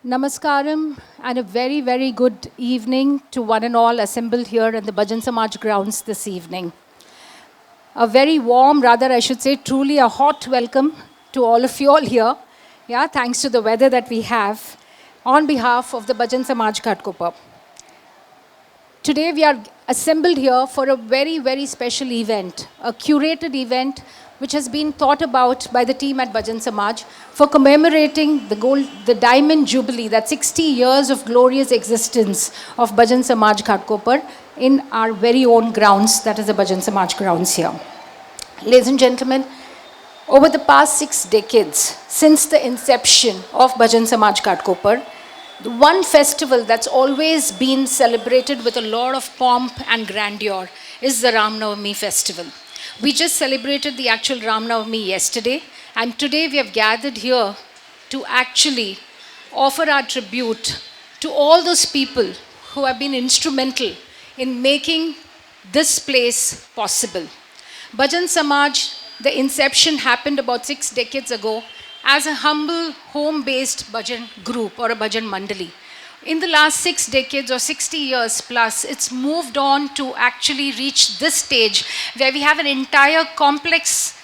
Namaskaram and a very, very good evening to one and all assembled here in the Bhajan Samaj grounds this evening. A very warm, rather I should say truly a hot welcome to all of you all here. Yeah, thanks to the weather that we have on behalf of the Bhajan Samaj Ghatkopar. Today we are assembled here for a very, very special event, a curated event which has been thought about by the team at Bhajan Samaj for commemorating the Diamond Jubilee, that 60 years of glorious existence of Bhajan Samaj Ghatkopar in our very own grounds, that is the Bhajan Samaj grounds here. Ladies and gentlemen, over the past 6 decades, since the inception of Bhajan Samaj Ghatkopar, the one festival that's always been celebrated with a lot of pomp and grandeur is the Ramanavami festival. We just celebrated the actual Ramanavami yesterday, and today we have gathered here to actually offer our tribute to all those people who have been instrumental in making this place possible. Bhajan Samaj, the inception happened about 6 decades ago as a humble home-based bhajan group or a bhajan mandali. In the last 6 decades or 60 years plus, it's moved on to actually reach this stage where we have an entire complex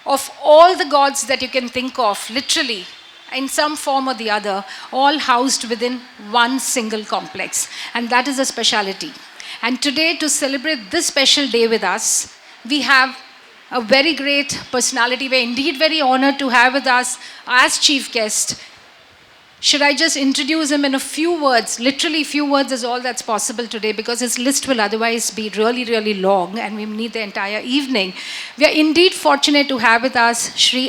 of all the gods that you can think of, literally, in some form or the other, all housed within one single complex. And that is a speciality. And today, to celebrate this special day with us, we have a very great personality. We're indeed very honored to have with us as chief guest. Should I just introduce him in a few words? Literally few words is all that's possible today because his list will otherwise be really, really long and we need the entire evening. We are indeed fortunate to have with us Shri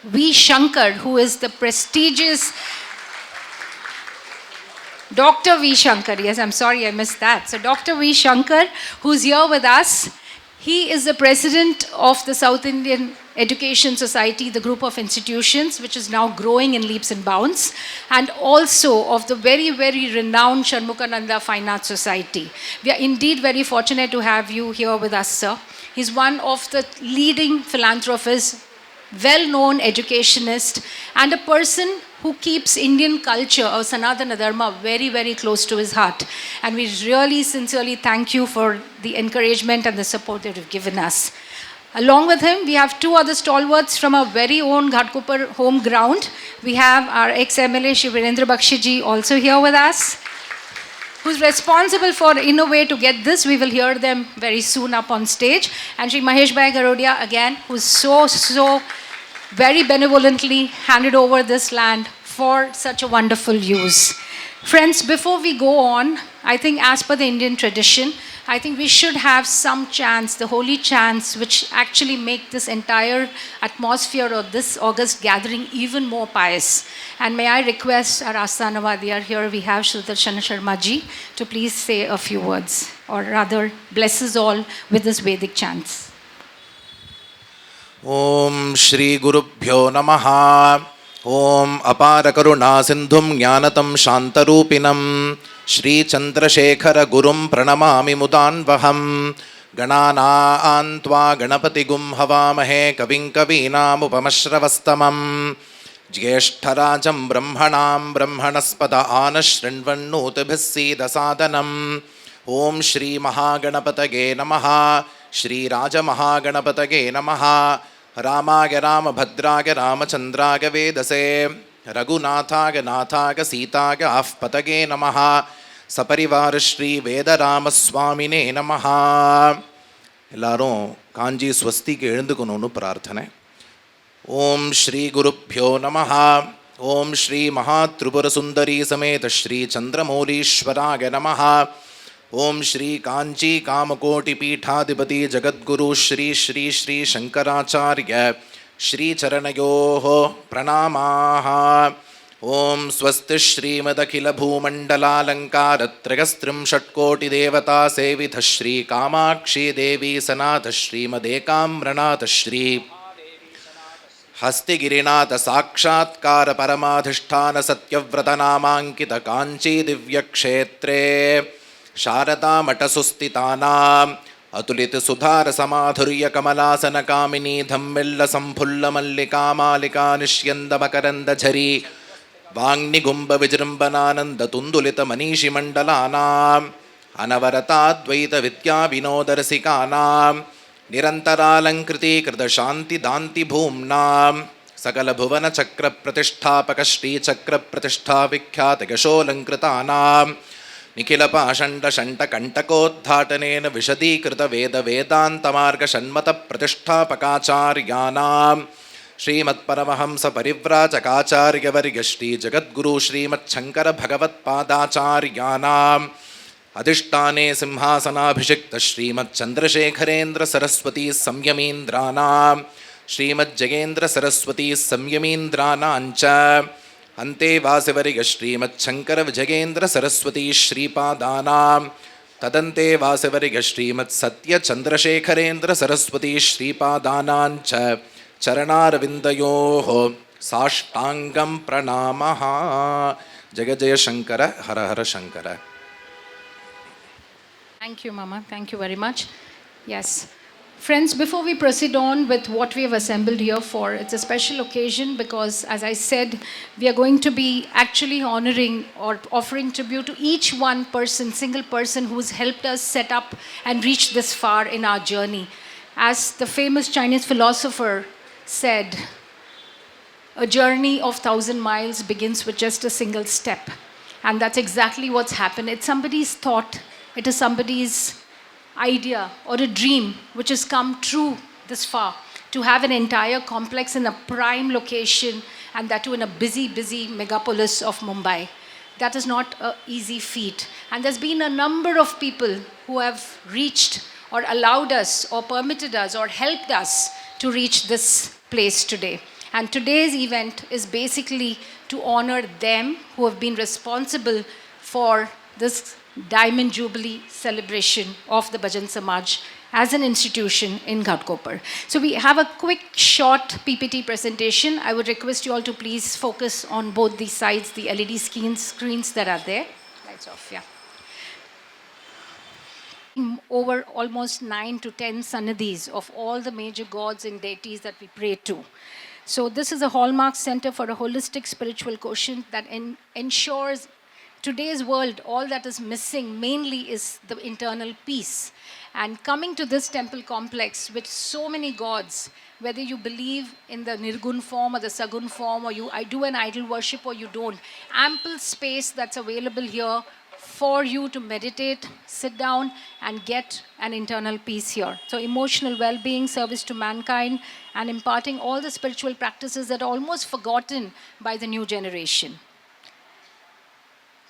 V. Shankar, who is the prestigious Dr. V. Shankar. Yes, I'm sorry I missed that. So Dr. V. Shankar, who's here with us. He is the president of the South Indian Education Society, the group of institutions which is now growing in leaps and bounds, and also of the very, very renowned Shanmukhananda Fine Arts Society. We are indeed very fortunate to have you here with us, sir. He's one of the leading philanthropists, well-known educationist, and a person who keeps Indian culture or Sanatana Dharma very, very close to his heart. And we really sincerely thank you for the encouragement and the support that you've given us. Along with him, we have 2 other stalwarts from our very own Ghatkopar home ground. We have our ex-MLA, Shri Virendra Bakshiji, also here with us, who's responsible for, in a way, to get this. We will hear them very soon up on stage. And Shri Mahesh Bhai Garodia, again, who's so very benevolently handed over this land for such a wonderful use. Friends, before we go on, I think as per the Indian tradition, I think we should have some chants, the holy chants, which actually make this entire atmosphere of this August gathering even more pious. And may I request our Asthana Vadiyar, here we have Sudarshan Sharma ji, to please say a few words, or rather bless us all with this Vedic chants. Om Shri Gurubhyo Namaha. Om Apara Karuna Sindhum Jnanatam Shantarupinam Shri Chandrasekhara Gurum Pranamami Mudanvaham Ganana Antva Ganapati Gum Havamahe Kavin Kavinam Upamashravastamam Jyeshtarajam Brahmanam Brahmanaspada Anashrinvannutibhisi Dasadanam Om Shri Mahaganapatage Namaha Shri Raja Mahaganapatage Namaha Ramaya Rama Bhadraya Ramachandraya Vedase Raghunathaga Nathaga Sitaga Afpatage Namaha Saparivara Shri Veda Ramaswamine Namaha. Ellarum Kanji Swastike Ezhundukonu Prarthane. Om Shri Gurubhyo Namaha. Om Shri Mahatripura Sundari Sameta Shri Chandramolishwaraya Namaha. Om Shri Kanchi Kamakoti Peethadipati Jagadguru Shri Shri Shri Shankaracharya Shri Charanayoho Pranamaha. Om Swasti Shri Madakila Bhumandala Lankaratragastrim Shatkoti Devata Sevitha Shri Kamakshi Devi Sanatha Shri Madekam Ranatha Shri Hastigirinatha Sakshatkara Paramadhisthana Satyavrata Namankita Kanchi Divyakshetre Sharada Matasustitana Atulit Sudhar Samadhurya Kamalasana Kamini Dhammilla Samphulla Mallika Malika Nishyanda Makaranda Jhari वाङ्निगुम्ब विजृम्भनानन्द तुन्दुलित मनीषिमण्डलानाम् अनवरताद्वैत विद्या विनोदरसिकानां निरन्तरालङ्कृतीकृत शान्तिदान्ति भूम्नां सकल भुवन चक्र प्रतिष्ठापक श्रीचक्र प्रतिष्ठा विख्यात यशोलङ्कृतानां Nikhil पाषण्ड shunt कण्टकोद्घाटनेन विशदीकृत वेद वेदान्तमार्ग षण्मत प्रतिष्ठापकाचार्याणां श्रीमत्परमहंस परिव्राजकाचार्यवर्य श्री जगद्गुरु श्रीमच्छङ्कर भगवत्पादाचार्याणाम् अधिष्ठाने सिंहासनाभिषिक्त श्रीमच्चन्द्रशेखरेन्द्र सरस्वती संयमीन्द्राणां श्रीमज्जयेन्द्र सरस्वती संयमीन्द्राणाञ्च अन्ते वासिवर्य श्रीमच्छङ्कर विजयेन्द्र सरस्वती श्रीपादानां तदन्ते वासिवर्य श्रीमत्सत्यचन्द्रशेखरेन्द्र सरस्वती श्रीपादानाञ्च चरणारविन्दयोः साष्टाङ्गं प्रणामः। जय जय शङ्कर, हर हर Shankar. Thank you, Mama. Thank you very much. Yes. Friends, before we proceed on with what we have assembled here for, it's a special occasion because, as I said, we are going to be actually honoring or offering tribute to each one person, single person who has helped us set up and reach this far in our journey. As the famous Chinese philosopher said, a journey of 1,000 miles begins with just a single step. And that's exactly what's happened. It's somebody's thought. It is somebody's idea or a dream which has come true this far, to have an entire complex in a prime location, and that too in a busy megapolis of Mumbai. That is not an easy feat. And there's been a number of people who have reached or allowed us or permitted us or helped us to reach this place today. And today's event is basically to honor them who have been responsible for this Diamond Jubilee celebration of the Bhajan Samaj as an institution in Ghatkopar. So we have a quick short PPT presentation. I would request you all to please focus on both these sides, the LED screens that are there. Lights off, yeah. Over almost 9 to 10 sanadhis of all the major gods and deities that we pray to. So this is a hallmark center for a holistic spiritual quotient that ensures today's world, all that is missing mainly is the internal peace. And coming to this temple complex with so many gods, whether you believe in the Nirgun form or the Sagun form, or I do an idol worship or you don't, ample space that's available here for you to meditate, sit down and get an internal peace here. So emotional well-being, service to mankind, and imparting all the spiritual practices that are almost forgotten by the new generation.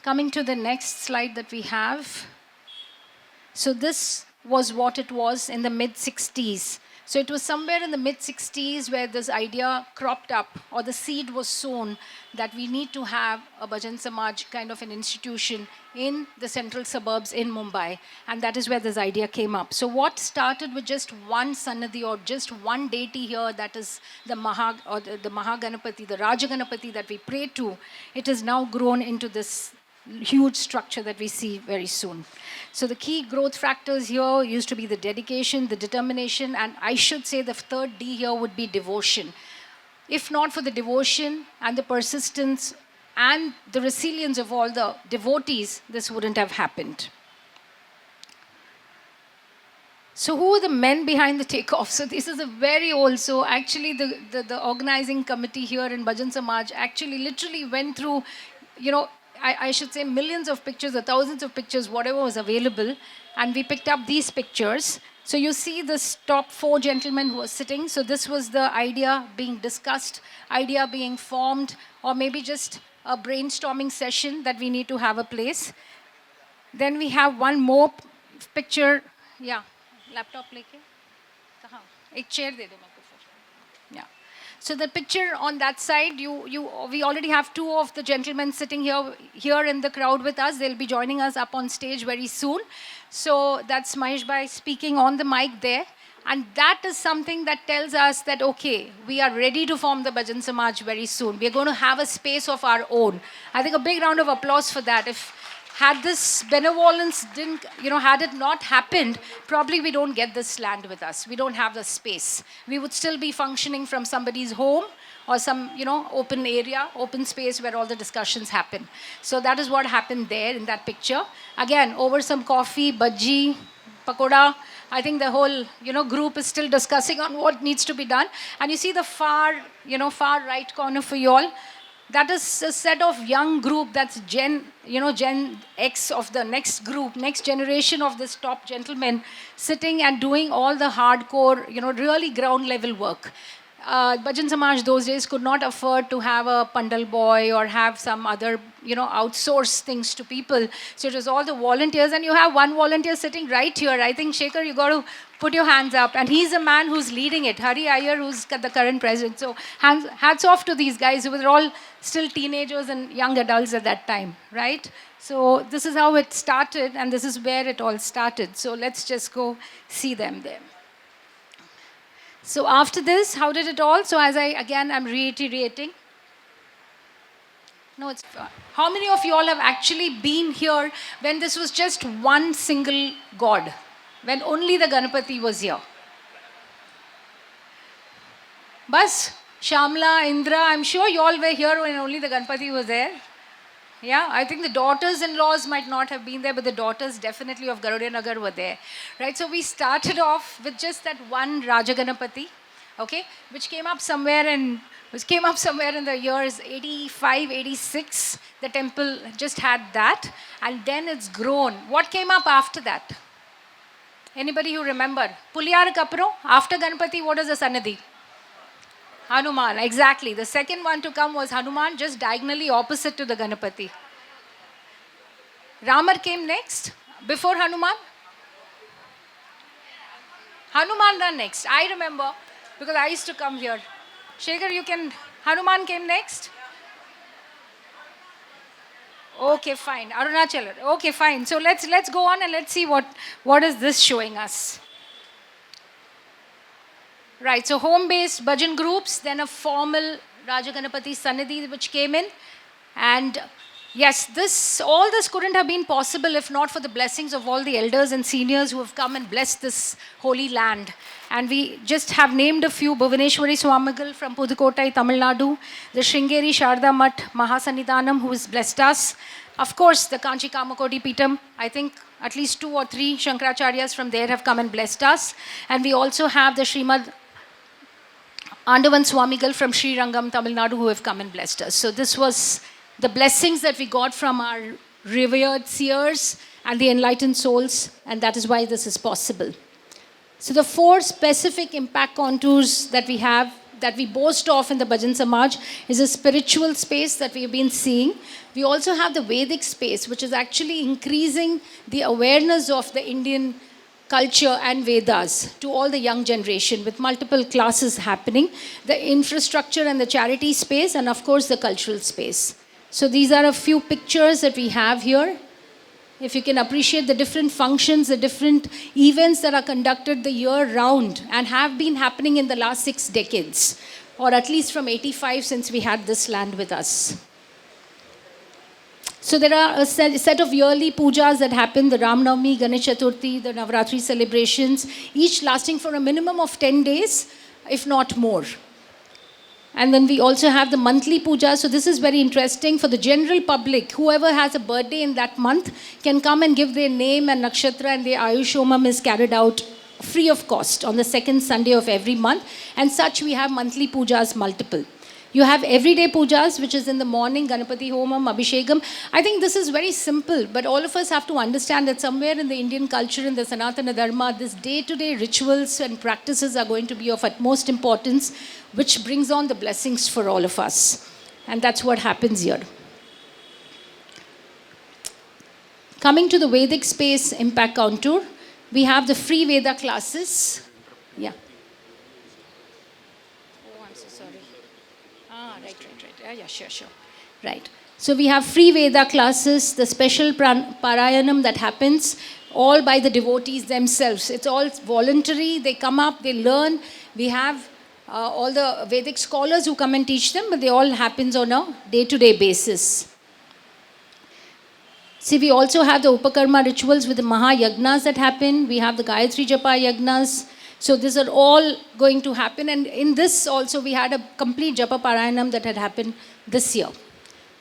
Coming to the next slide that we have. So this was what it was in the mid-60s. So it was somewhere in the mid-60s where this idea cropped up, or the seed was sown, that we need to have a Bhajan Samaj kind of an institution in the central suburbs in Mumbai. And that is where this idea came up. So what started with just one Sannadhi or just one deity here, that is the the Mahaganapati, the Rajaganapati that we pray to, it has now grown into this huge structure that we see very soon. So the key growth factors here used to be the dedication, the determination, and I should say the third D here would be devotion. If not for the devotion and the persistence and the resilience of all the devotees, this wouldn't have happened. So who are the men behind the takeoff? So this is a very old, so actually the organizing committee here in Bhajan Samaj actually literally went through, I should say millions of pictures or thousands of pictures, whatever was available, and we picked up these pictures. So you see this top 4 gentlemen who are sitting. So this was the idea being discussed, idea being formed, or maybe just a brainstorming session that we need to have a place. Then we have one more picture. Yeah, laptop leke. Kahan? Ek chair de do mere ko. Yeah. So the picture on that side, we already have 2 of the gentlemen sitting here in the crowd with us. They'll be joining us up on stage very soon. So that's Mahesh Bhai speaking on the mic there. And that is something that tells us that, okay, we are ready to form the Bhajan Samaj very soon. We are going to have a space of our own. I think a big round of applause for that. If had this benevolence didn't, had it not happened, probably we don't get this land with us. We don't have the space. We would still be functioning from somebody's home or some, open area, open space where all the discussions happen. So that is what happened there in that picture. Again, over some coffee, bhaji, pakoda, I think the whole, group is still discussing on what needs to be done. And you see the far right corner for you all. That is a set of young group, that's Gen X of the next group, next generation of this top gentlemen sitting and doing all the hardcore, really ground level work. Bhajan Samaj those days could not afford to have a pandal boy or have some other, outsource things to people. So it was all the volunteers, and you have one volunteer sitting right here. I think, Shekhar, you got to put your hands up. And he's the man who's leading it, Hari Iyer, who's the current president. So hats off to these guys who were all still teenagers and young adults at that time, right? So this is how it started, and this is where it all started. So let's just go see them there. So after this, how did it all? So I'm reiterating. No, it's how many of you all have actually been here when this was just one single god, when only the Ganapati was here? Bas, Shamla, Indra, I'm sure you all were here when only the Ganapati was there. Yeah, I think the daughters-in-laws might not have been there, but the daughters definitely of Garudinagar were there. Right, so we started off with just that one Rajaganapati, okay, which came up somewhere in the years 85, 86. The temple just had that, and then it's grown. What came up after that? Anybody who remember? Puliyar Kapro, after Ganapati, what is the Sannadhi? Hanuman, exactly. The second one to come was Hanuman, just diagonally opposite to the Ganapati. Ramar came next, before Hanuman. Hanuman ran next. I remember, because I used to come here. Shekhar, Hanuman came next? Okay, fine. Arunachalar. Okay, fine. So let's go on and let's see what is this showing us. Right, so home-based bhajan groups, then a formal Rajaganapati Sannidhi which came in. And yes, all this couldn't have been possible if not for the blessings of all the elders and seniors who have come and blessed this holy land. And we just have named a few: Bhuvaneshwari Swamigal from Pudukottai, Tamil Nadu, the Sringeri Sharda Math Mahasannidhanam, who has blessed us. Of course, the Kanchi Kamakoti Peetam, I think at least 2 or 3 Shankaracharyas from there have come and blessed us. And we also have the Srimad Andavan Swamigal from Sri Rangam, Tamil Nadu, who have come and blessed us. So this was the blessings that we got from our revered seers and the enlightened souls, and that is why this is possible. So the 4 specific impact contours that we have, that we boast of in the Bhajan Samaj, is a spiritual space that we have been seeing. We also have the Vedic space, which is actually increasing the awareness of the Indian culture and Vedas to all the young generation, with multiple classes happening, the infrastructure and the charity space, and of course the cultural space. So these are a few pictures that we have here. If you can appreciate the different functions, the different events that are conducted the year round and have been happening in the last 6 decades, or at least from 85 since we had this land with us. So there are a set of yearly pujas that happen, the Ramanavami, Ganesh Chaturthi, the Navratri celebrations, each lasting for a minimum of 10 days, if not more. And then we also have the monthly puja. So this is very interesting for the general public. Whoever has a birthday in that month can come and give their name and nakshatra, and their Ayushomam is carried out free of cost on the 2nd Sunday of every month. And such we have monthly pujas multiple. You have everyday pujas, which is in the morning, Ganapati Homam, Abhishekam. I think this is very simple, but all of us have to understand that somewhere in the Indian culture, in the Sanatana Dharma, this day-to-day rituals and practices are going to be of utmost importance, which brings on the blessings for all of us. And that's what happens here. Coming to the Vedic space impact contour, we have the free Veda classes. Yeah. Yeah, sure. Right. So we have free Veda classes, the special Parayanam that happens, all by the devotees themselves. It's all voluntary. They come up, they learn. We have all the Vedic scholars who come and teach them, but they all happens on a day-to-day basis. See, we also have the Upakarma rituals with the Mahayagnas that happen. We have the Gayatri Japa Yagnas. So these are all going to happen. And in this also, we had a complete Japa Parayanam that had happened this year.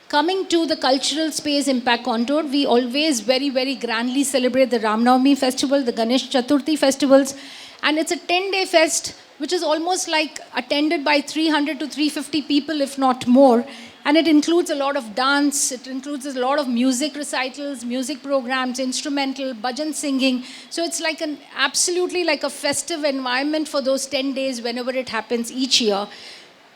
Coming to the cultural space impact contour, we always very, very grandly celebrate the Ramanavami festival, the Ganesh Chaturthi festivals. And it's a 10-day fest, which is almost like attended by 300 to 350 people, if not more. And it includes a lot of dance, it includes a lot of music recitals, music programs, instrumental, bhajan singing. So it's like an absolutely like a festive environment for those 10 days whenever it happens each year.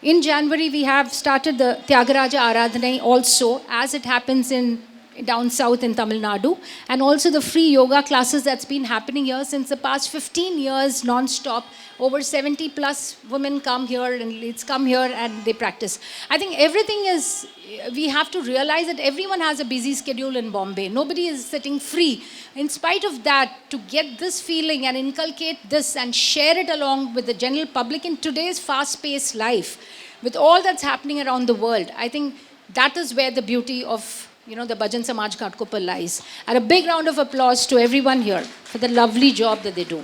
In January, we have started the Tyagaraja Aradhana also, as it happens in down south in Tamil Nadu, and also the free yoga classes that's been happening here since the past 15 years non-stop. Over 70 plus women come here and leads come here and they practice. I think everything is, we have to realize that everyone has a busy schedule in Bombay. Nobody is sitting free. In spite of that, to get this feeling and inculcate this and share it along with the general public in today's fast-paced life, with all that's happening around the world, I think that is where the beauty of the Bhajan Samaj Ghatkopar lies. And a big round of applause to everyone here for the lovely job that they do.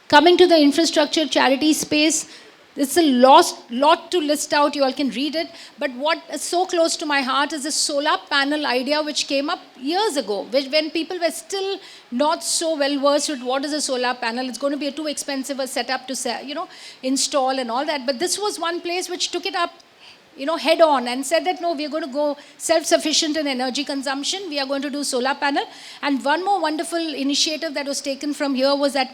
Coming to the infrastructure charity space, it's a lot to list out. You all can read it. But what is so close to my heart is the solar panel idea which came up years ago, when people were still not so well versed with what is a solar panel. It's going to be a too expensive a setup to install and all that. But this was one place which took it up head on and said that, no, we are going to go self-sufficient in energy consumption. We are going to do solar panel. And one more wonderful initiative that was taken from here was that,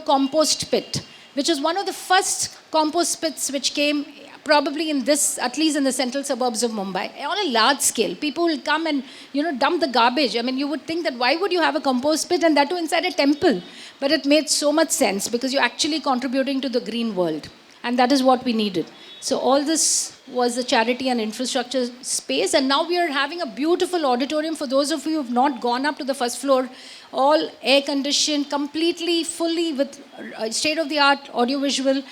compost pit, which is one of the first compost pits which came probably in this, at least in the central suburbs of Mumbai, on a large scale. People will come and, dump the garbage. I mean, you would think that why would you have a compost pit and that too inside a temple? But it made so much sense because you're actually contributing to the green world. And that is what we needed. So all this was the charity and infrastructure space. And now we are having a beautiful auditorium. For those of you who have not gone up to the first floor, all air-conditioned, completely, fully with state-of-the-art audiovisual.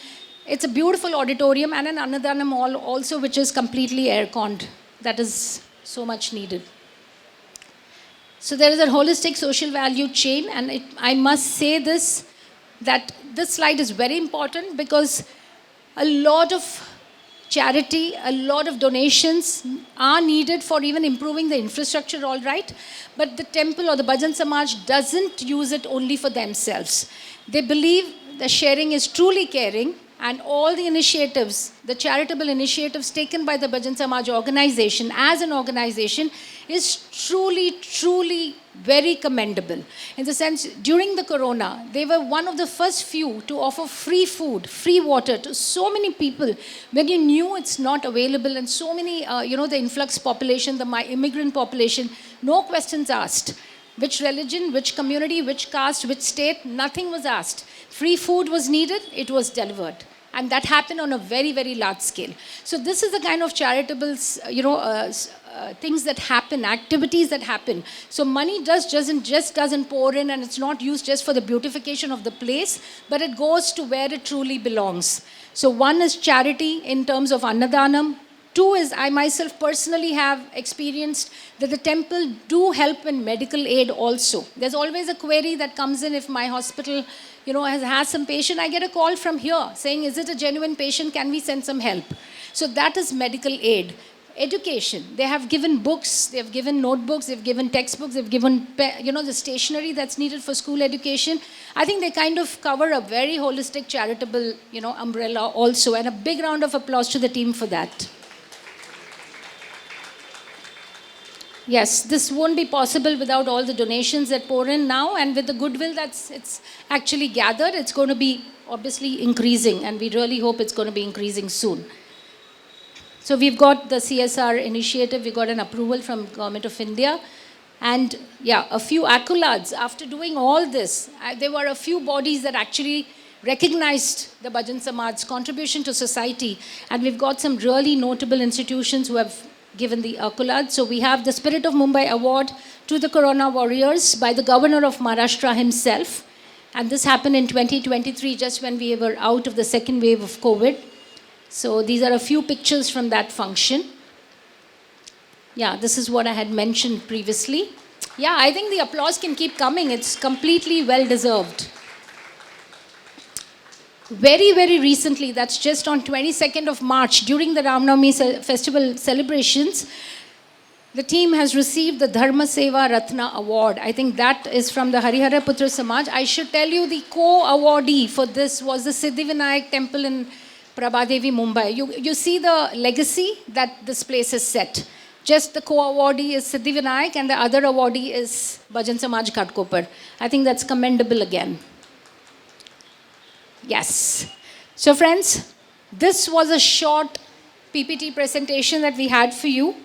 It's a beautiful auditorium and an Annadana mall also, which is completely air-conned. That is so much needed. So there is a holistic social value chain. And I must say this, that this slide is very important because a lot of charity, a lot of donations are needed for even improving the infrastructure, all right. But the temple or the Bhajan Samaj doesn't use it only for themselves. They believe the sharing is truly caring, and all the initiatives, the charitable initiatives taken by the Bhajan Samaj organization as an organization is truly, truly very commendable. In the sense, during the corona, they were one of the first few to offer free food, free water to so many people when you knew it's not available, and so many, the influx population, the immigrant population, no questions asked. Which religion, which community, which caste, which state, nothing was asked. Free food was needed, it was delivered. And that happened on a very, very large scale. So this is the kind of charitable, things that happen, activities that happen. So money doesn't pour in, and it's not used just for the beautification of the place, but it goes to where it truly belongs. So one is charity in terms of Annadanam. Two is, I myself personally have experienced that the temple do help in medical aid also. There's always a query that comes in if my hospital, has some patient. I get a call from here saying, is it a genuine patient? Can we send some help? So that is medical aid. Education. They have given books, they have given notebooks, they've given textbooks, they've given, the stationery that's needed for school education. I think they kind of cover a very holistic charitable, umbrella also. And a big round of applause to the team for that. Yes, this won't be possible without all the donations that pour in now, and with the goodwill it's actually gathered, it's going to be obviously increasing, and we really hope it's going to be increasing soon. So we've got the CSR initiative, we got an approval from Government of India, and a few accolades. After doing all this, there were a few bodies that actually recognized the Bhajan Samaj's contribution to society, and we've got some really notable institutions who have given the accolade. So we have the Spirit of Mumbai Award to the Corona Warriors by the Governor of Maharashtra himself. And this happened in 2023, just when we were out of the second wave of COVID. So these are a few pictures from that function. Yeah, this is what I had mentioned previously. Yeah, I think the applause can keep coming. It's completely well deserved. Very, very recently, that's just on 22nd of March, during the Ramanavami festival celebrations, the team has received the Dharma Seva Ratna Award. I think that is from the Harihara Putra Samaj. I should tell you the co-awardee for this was the Siddhivinayak temple in Prabhadevi, Mumbai. You see the legacy that this place has set. Just the co-awardee is Siddhivinayak and the other awardee is Bhajan Samaj Ghatkopar. I think that's commendable again. Yes. So friends, this was a short PPT presentation that we had for you,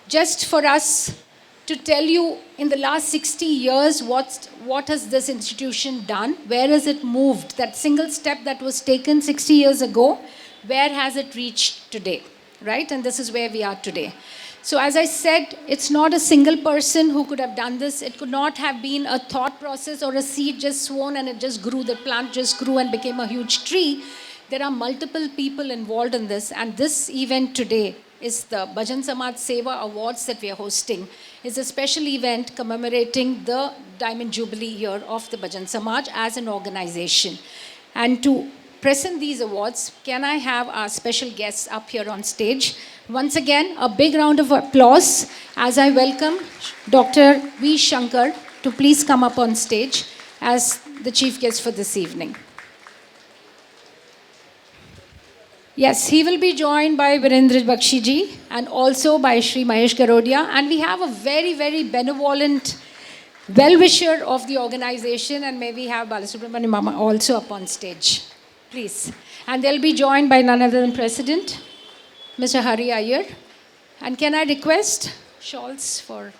just for us to tell you in the last 60 years what has this institution done, where has it moved, that single step that was taken 60 years ago, where has it reached today, right? And this is where we are today. So as I said, it's not a single person who could have done this. It could not have been a thought process or a seed just sown and it just grew, the plant just grew and became a huge tree. There are multiple people involved in this, and this event today is the Bhajan Samaj Seva Awards that we are hosting. It's a special event commemorating the Diamond Jubilee year of the Bhajan Samaj as an organization. And to present these awards, can I have our special guests up here on stage? Once again, a big round of applause as I welcome Dr. V. Shankar to please come up on stage as the chief guest for this evening. Yes, he will be joined by Virendra Bakshi ji and also by Shri Mahesh Garodia. And we have a very, very benevolent well-wisher of the organization, and may we have Balasubramanian Mama also up on stage. Please. And they'll be joined by none other than President, Mr. Hari Iyer. And can I request shawls for...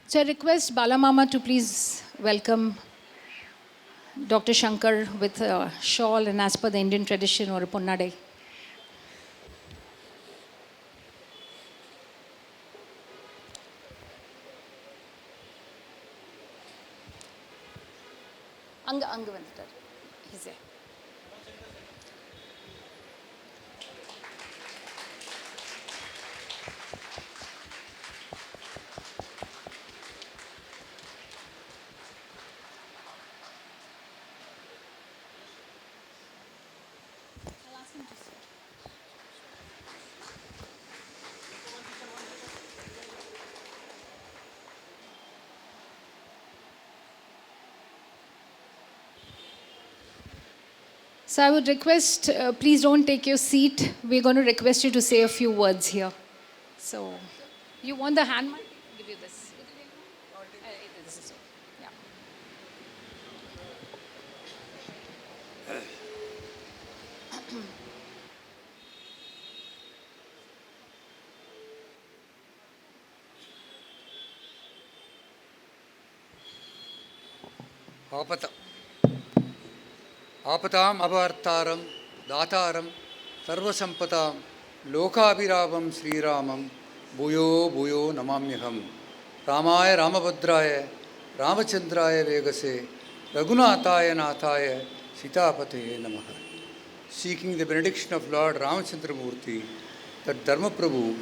So I request Bala Mama to please welcome Dr. Shankar with a shawl and as per the Indian tradition or a ponnadai. Anga vanditar. He's there. So I would request, please don't take your seat. We're going to request you to say a few words here. So, you want the hand mic? I'll give you this. This is okay. Yeah. Apatam avartaram dataram sarvasampatam lokabhiravam ShriRamam bhuyo bhuyo namamyaham Ramaya Ramabhadraya Ramachandraya Vegase Raghunathaya Nathaya Sitapate Namaha. Seeking the benediction of Lord Ramachandra Murthy, that Dharma Prabhu,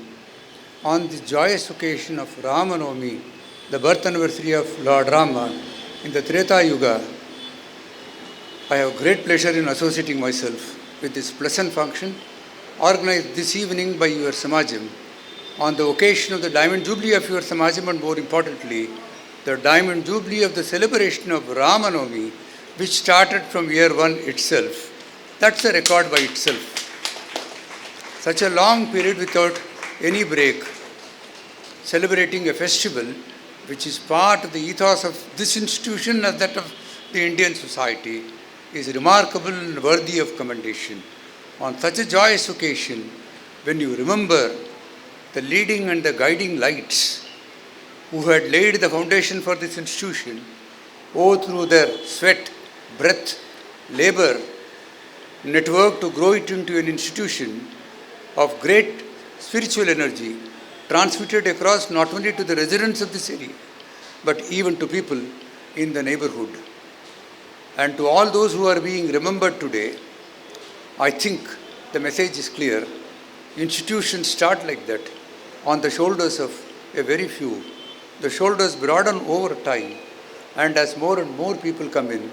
on the joyous occasion of Ramanavami, the birth anniversary of Lord Rama in the Treta Yuga, I have great pleasure in associating myself with this pleasant function organized this evening by your Samajam on the occasion of the Diamond Jubilee of your Samajam, and more importantly, the Diamond Jubilee of the celebration of Ramanavami, which started from year one itself. That's a record by itself. Such a long period without any break, celebrating a festival which is part of the ethos of this institution and that of the Indian society, is remarkable and worthy of commendation. On such a joyous occasion, when you remember the leading and the guiding lights who had laid the foundation for this institution, through their sweat, breath, labor, network to grow it into an institution of great spiritual energy, transmitted across not only to the residents of this area, but even to people in the neighborhood. And to all those who are being remembered today, I think the message is clear. Institutions start like that, on the shoulders of a very few. The shoulders broaden over time, and as more and more people come in,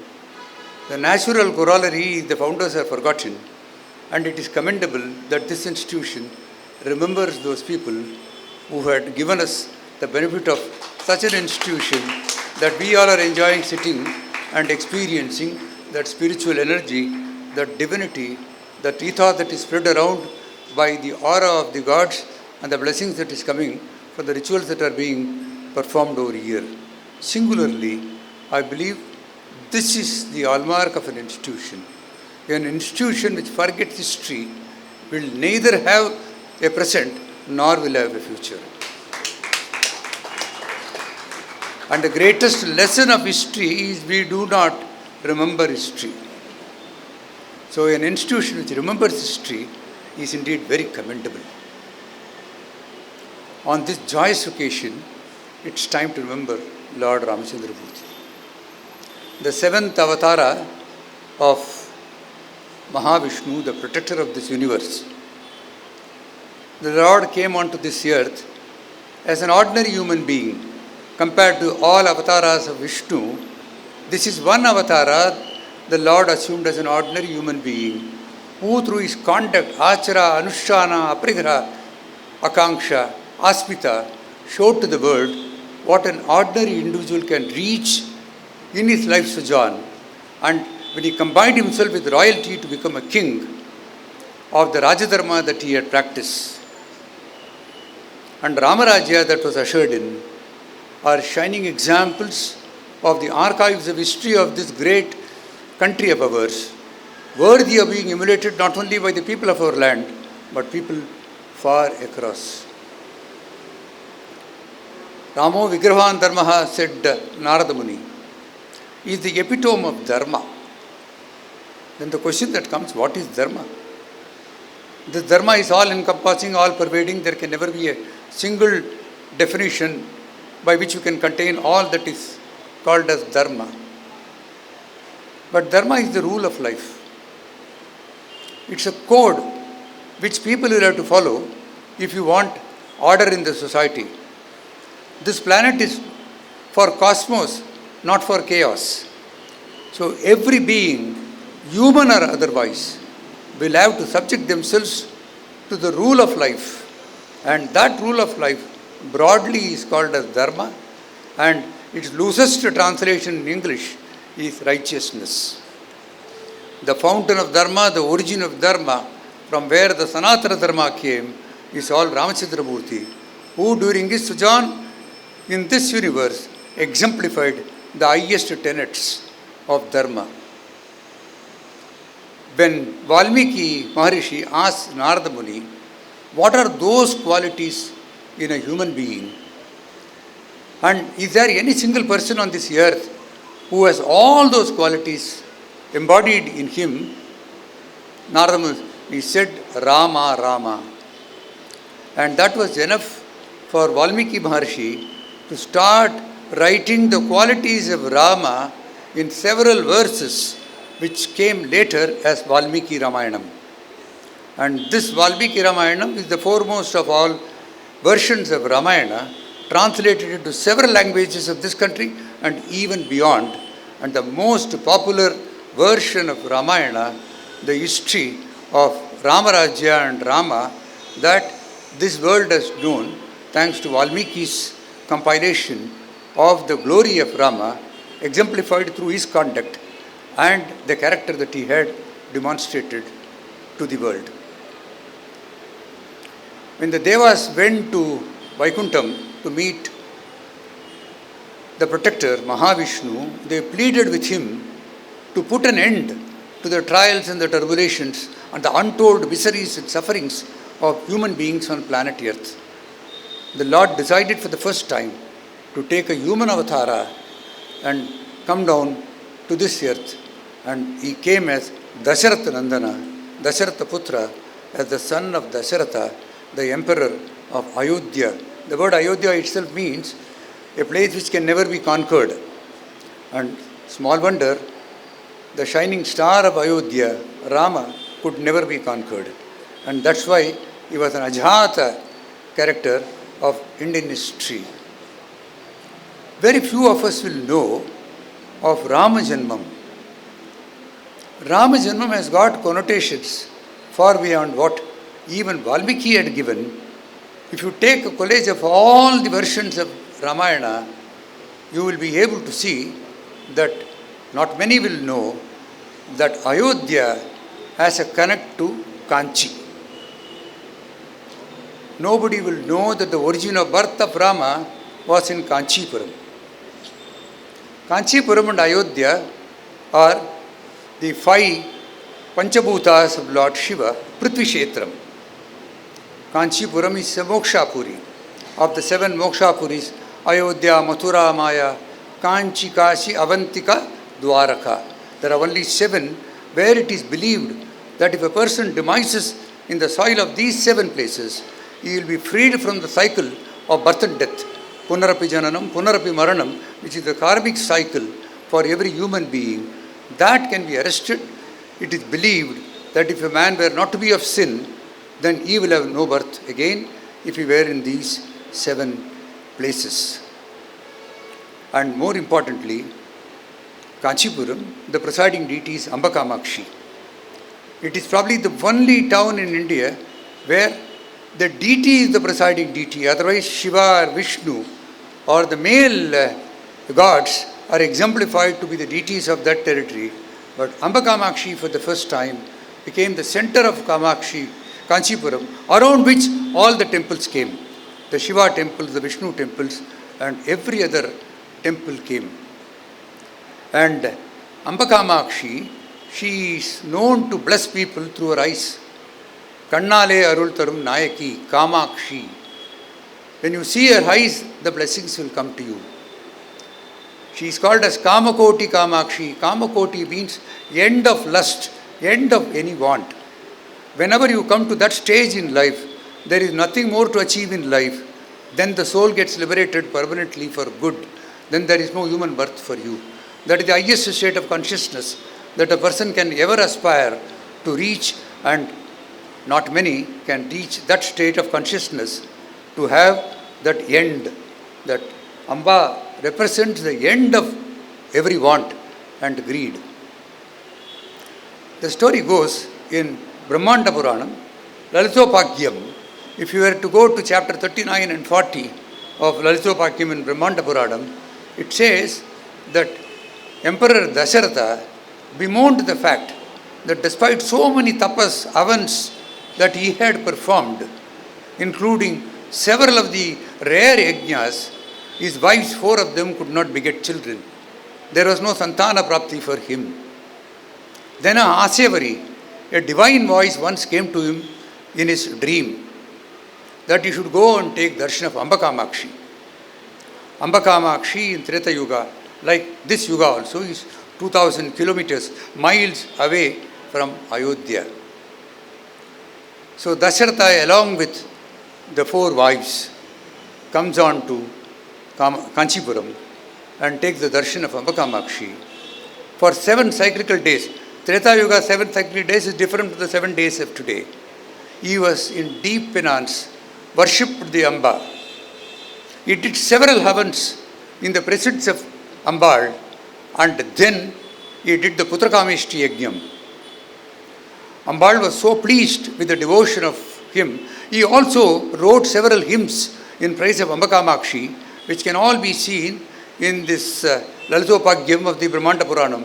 the natural corollary is the founders are forgotten, and it is commendable that this institution remembers those people who had given us the benefit of such an institution that we all are enjoying sitting and experiencing that spiritual energy, that divinity, that ethos that is spread around by the aura of the gods and the blessings that is coming for the rituals that are being performed over here. Singularly, I believe this is the hallmark of an institution. An institution which forgets history will neither have a present nor will have a future. And the greatest lesson of history is we do not remember history. So an institution which remembers history is indeed very commendable. On this joyous occasion, it's time to remember Lord Ramachandra Murthy, the seventh avatara of Mahavishnu, the protector of this universe. The Lord came onto this earth as an ordinary human being. Compared to all avatars of Vishnu, this is one avatara the Lord assumed as an ordinary human being, who through his conduct, achara, anushana, aparigraha, akanksha, aspita, showed to the world what an ordinary individual can reach in his life sojourn. And when he combined himself with royalty to become a king of the Rajadharma that he had practiced, and Ramarajya that was ushered in, are shining examples of the archives of history of this great country of ours, worthy of being emulated not only by the people of our land, but people far across. Ramo Vigrahan Dharmaha, said Narada Muni, is the epitome of Dharma. Then the question that comes, what is Dharma? This Dharma is all-encompassing, all-pervading. There can never be a single definition by which you can contain all that is called as Dharma. But Dharma is the rule of life. It's a code which people will have to follow if you want order in the society. This planet is for cosmos, not for chaos. So every being, human or otherwise, will have to subject themselves to the rule of life. And that rule of life broadly is called as Dharma, and its loosest translation in English is righteousness. The fountain of Dharma, the origin of Dharma, from where the Sanatana Dharma came, is all Ramachandra Murthy, who during his sojourn in this universe exemplified the highest tenets of Dharma. When Valmiki Maharishi asked Narada Muni, what are those qualities in a human being? And is there any single person on this earth who has all those qualities embodied in him? Narada Muni said, Rama, Rama. And that was enough for Valmiki Maharshi to start writing the qualities of Rama in several verses which came later as Valmiki Ramayanam. And this Valmiki Ramayanam is the foremost of all versions of Ramayana, translated into several languages of this country and even beyond. And the most popular version of Ramayana, the history of Ramarajya and Rama, that this world has known thanks to Valmiki's compilation of the glory of Rama, exemplified through his conduct and the character that he had demonstrated to the world. When the Devas went to Vaikuntham to meet the protector, Mahavishnu, they pleaded with him to put an end to the trials and the tribulations and the untold miseries and sufferings of human beings on planet Earth. The Lord decided for the first time to take a human avatara and come down to this earth, and he came as Dasharatha Nandana, Dasharatha Putra, as the son of Dasharatha, the emperor of Ayodhya. The word Ayodhya itself means a place which can never be conquered. And small wonder, the shining star of Ayodhya, Rama, could never be conquered. And that's why he was an Ajata character of Indian history. Very few of us will know of Ramajanmam. Ramajanmam has got connotations far beyond what even Valmiki had given. If you take a collage of all the versions of Ramayana, you will be able to see that not many will know that Ayodhya has a connect to Kanchi. Nobody will know that the origin of birth of Rama was in Kanchipuram. Kanchipuram and Ayodhya are the 5 Panchabhutas of Lord Shiva, Prithvi Kshetram. Kanchipuram is a Mokshapuri. Of the 7 Mokshapuris, Ayodhya, Mathura, Maya, Kanchi, Kashi, Avantika, Dwaraka. There are only 7 where it is believed that if a person demises in the soil of these 7 places, he will be freed from the cycle of birth and death. Punarapi Jananam, Punarapi Maranam, which is the karmic cycle for every human being, that can be arrested. It is believed that if a man were not to be of sin, then he will have no birth again if he were in these 7 places. And more importantly, Kanchipuram, the presiding deity is Amba Kamakshi. It is probably the only town in India where the deity is the presiding deity. Otherwise, Shiva or Vishnu or the male gods are exemplified to be the deities of that territory. But Amba Kamakshi for the first time became the center of Kanchipuram, around which all the temples came. The Shiva temples, the Vishnu temples, and every other temple came. And Amba Kamakshi, she is known to bless people through her eyes. Kannale Arul Tarum Nayaki, Kamakshi. When you see her eyes, the blessings will come to you. She is called as Kamakoti Kamakshi. Kamakoti means end of lust, end of any want. Whenever you come to that stage in life, there is nothing more to achieve in life, then the soul gets liberated permanently for good. Then there is no human birth for you. That is the highest state of consciousness that a person can ever aspire to reach, and not many can reach that state of consciousness to have that end. That Amba represents the end of every want and greed. The story goes in Brahmanda Puranam, Lalitopakyam. If you were to go to chapter 39 and 40 of Lalitopakyam in Brahmanda Puranam, it says that Emperor Dasharatha bemoaned the fact that despite so many tapas, avans that he had performed, including several of the rare yajnas, his wives, 4 of them, could not beget children. There was no santana prapti for him. Then a Asevari, a divine voice once came to him in his dream that he should go and take darshan of Amba Kamakshi. Amba Kamakshi in Treta Yuga, like this Yuga also, is 2000 kilometers, miles away from Ayodhya. So Dasharatha, along with the 4 wives, comes on to Kanchipuram and takes the darshan of Amba Kamakshi for 7 cyclical days. Treta Yuga, 7 cyclical days is different from the 7 days of today. He was in deep penance, worshipped the Amba. He did several havans in the presence of Ambal, and then he did the Putrakameshti Yajnam. Ambal was so pleased with the devotion of him, he also wrote several hymns in praise of Amba Kamakshi, which can all be seen in this Lalitopakyam of the Brahmanda Puranam,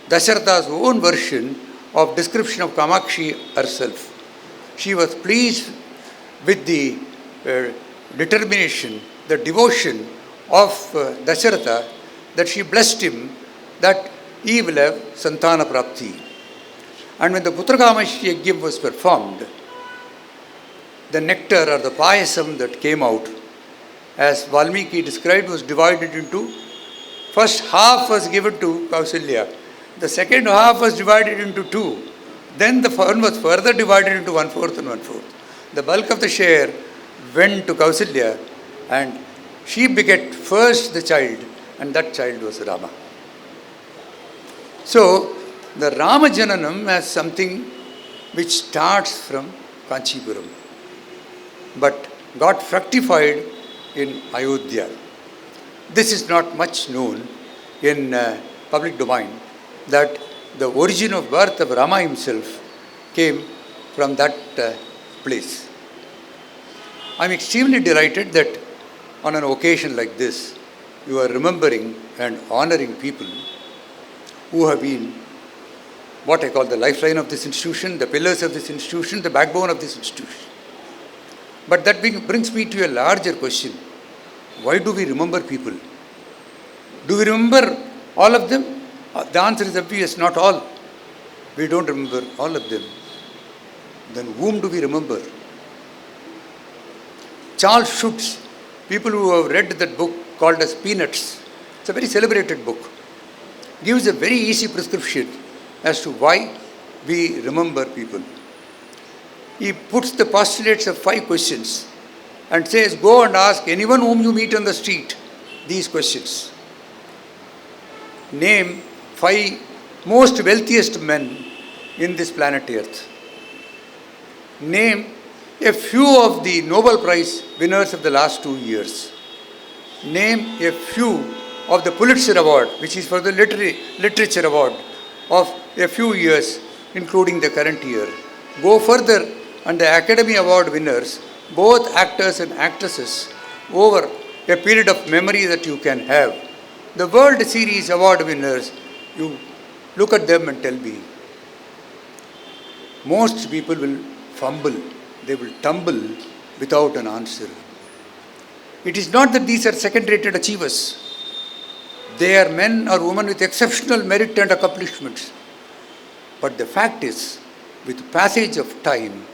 Dasharatha's own version of description of Kamakshi herself. She was pleased with the determination, the devotion of Dasharatha, that she blessed him that he will have Santana Prapti. And when the Putrakameshti Yajnam was performed, the nectar or the payasam that came out, as Valmiki described, was divided into, first half was given to Kausalya, the second half was divided into 2, then the one was further divided into 1/4 and 1/4. The bulk of the share went to Kausalya, and she begat first the child, and that child was Rama. So, the Rama Jananam has something which starts from Kanchipuram, but got fructified in Ayodhya. This is not much known in public domain, that the origin of birth of Rama himself came from that place. I am extremely delighted that on an occasion like this, you are remembering and honoring people who have been what I call the lifeline of this institution, the pillars of this institution, the backbone of this institution. But that brings me to a larger question. Why do we remember people? Do we remember all of them? The answer is obvious, not all. We don't remember all of them. Then whom do we remember? Charles Schutz, people who have read that book called as Peanuts, it's a very celebrated book, gives a very easy prescription as to why we remember people. He puts the postulates of 5 questions and says, go and ask anyone whom you meet on the street these questions. Name 5 most wealthiest men in this planet Earth. Name a few of the Nobel Prize winners of the last 2 years. Name a few of the Pulitzer Award, which is for the literature award of a few years, including the current year. Go further, and the Academy Award winners, both actors and actresses, over a period of memory that you can have. The World Series Award winners, you look at them and tell me. Most people will fumble, they will tumble without an answer. It is not that these are second-rated achievers. They are men or women with exceptional merit and accomplishments. But the fact is, with passage of time,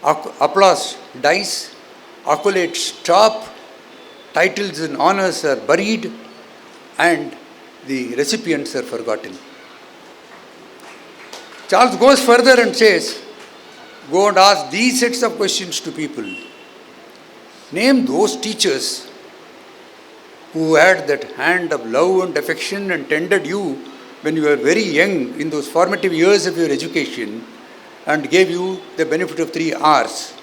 applause dies, accolades stop, titles and honors are buried, and the recipients are forgotten. Charles goes further and says, go and ask these sets of questions to people. Name those teachers who had that hand of love and affection and tended you when you were very young in those formative years of your education and gave you the benefit of 3 R's.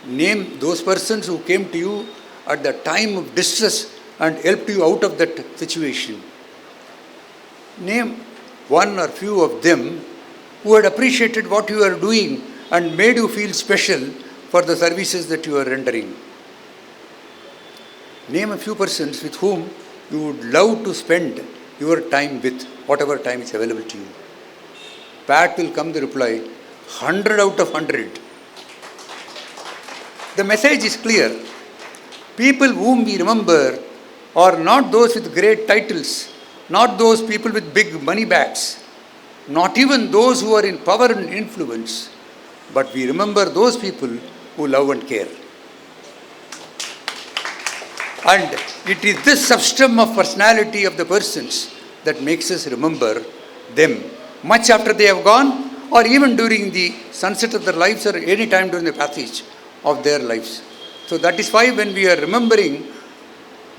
Name those persons who came to you at the time of distress and helped you out of that situation. Name one or few of them who had appreciated what you are doing and made you feel special for the services that you are rendering. Name a few persons with whom you would love to spend your time with, whatever time is available to you. Pat will come the reply, 100 out of 100. The message is clear. People whom we remember are not those with great titles, not those people with big money bags, not even those who are in power and influence, but we remember those people who love and care. And it is this substrum of personality of the persons that makes us remember them much after they have gone, or even during the sunset of their lives, or any time during the passage of their lives. So that is why when we are remembering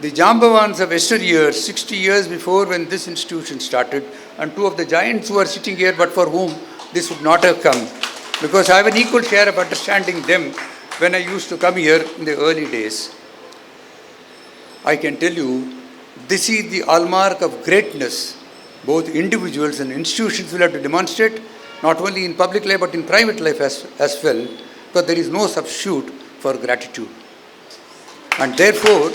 the Jambavans of yesteryears, 60 years before when this institution started, and 2 of the giants who are sitting here but for whom this would not have come, because I have an equal share of understanding them when I used to come here in the early days. I can tell you, this is the hallmark of greatness. Both individuals and institutions will have to demonstrate, not only in public life but in private life as well, because there is no substitute for gratitude. And therefore,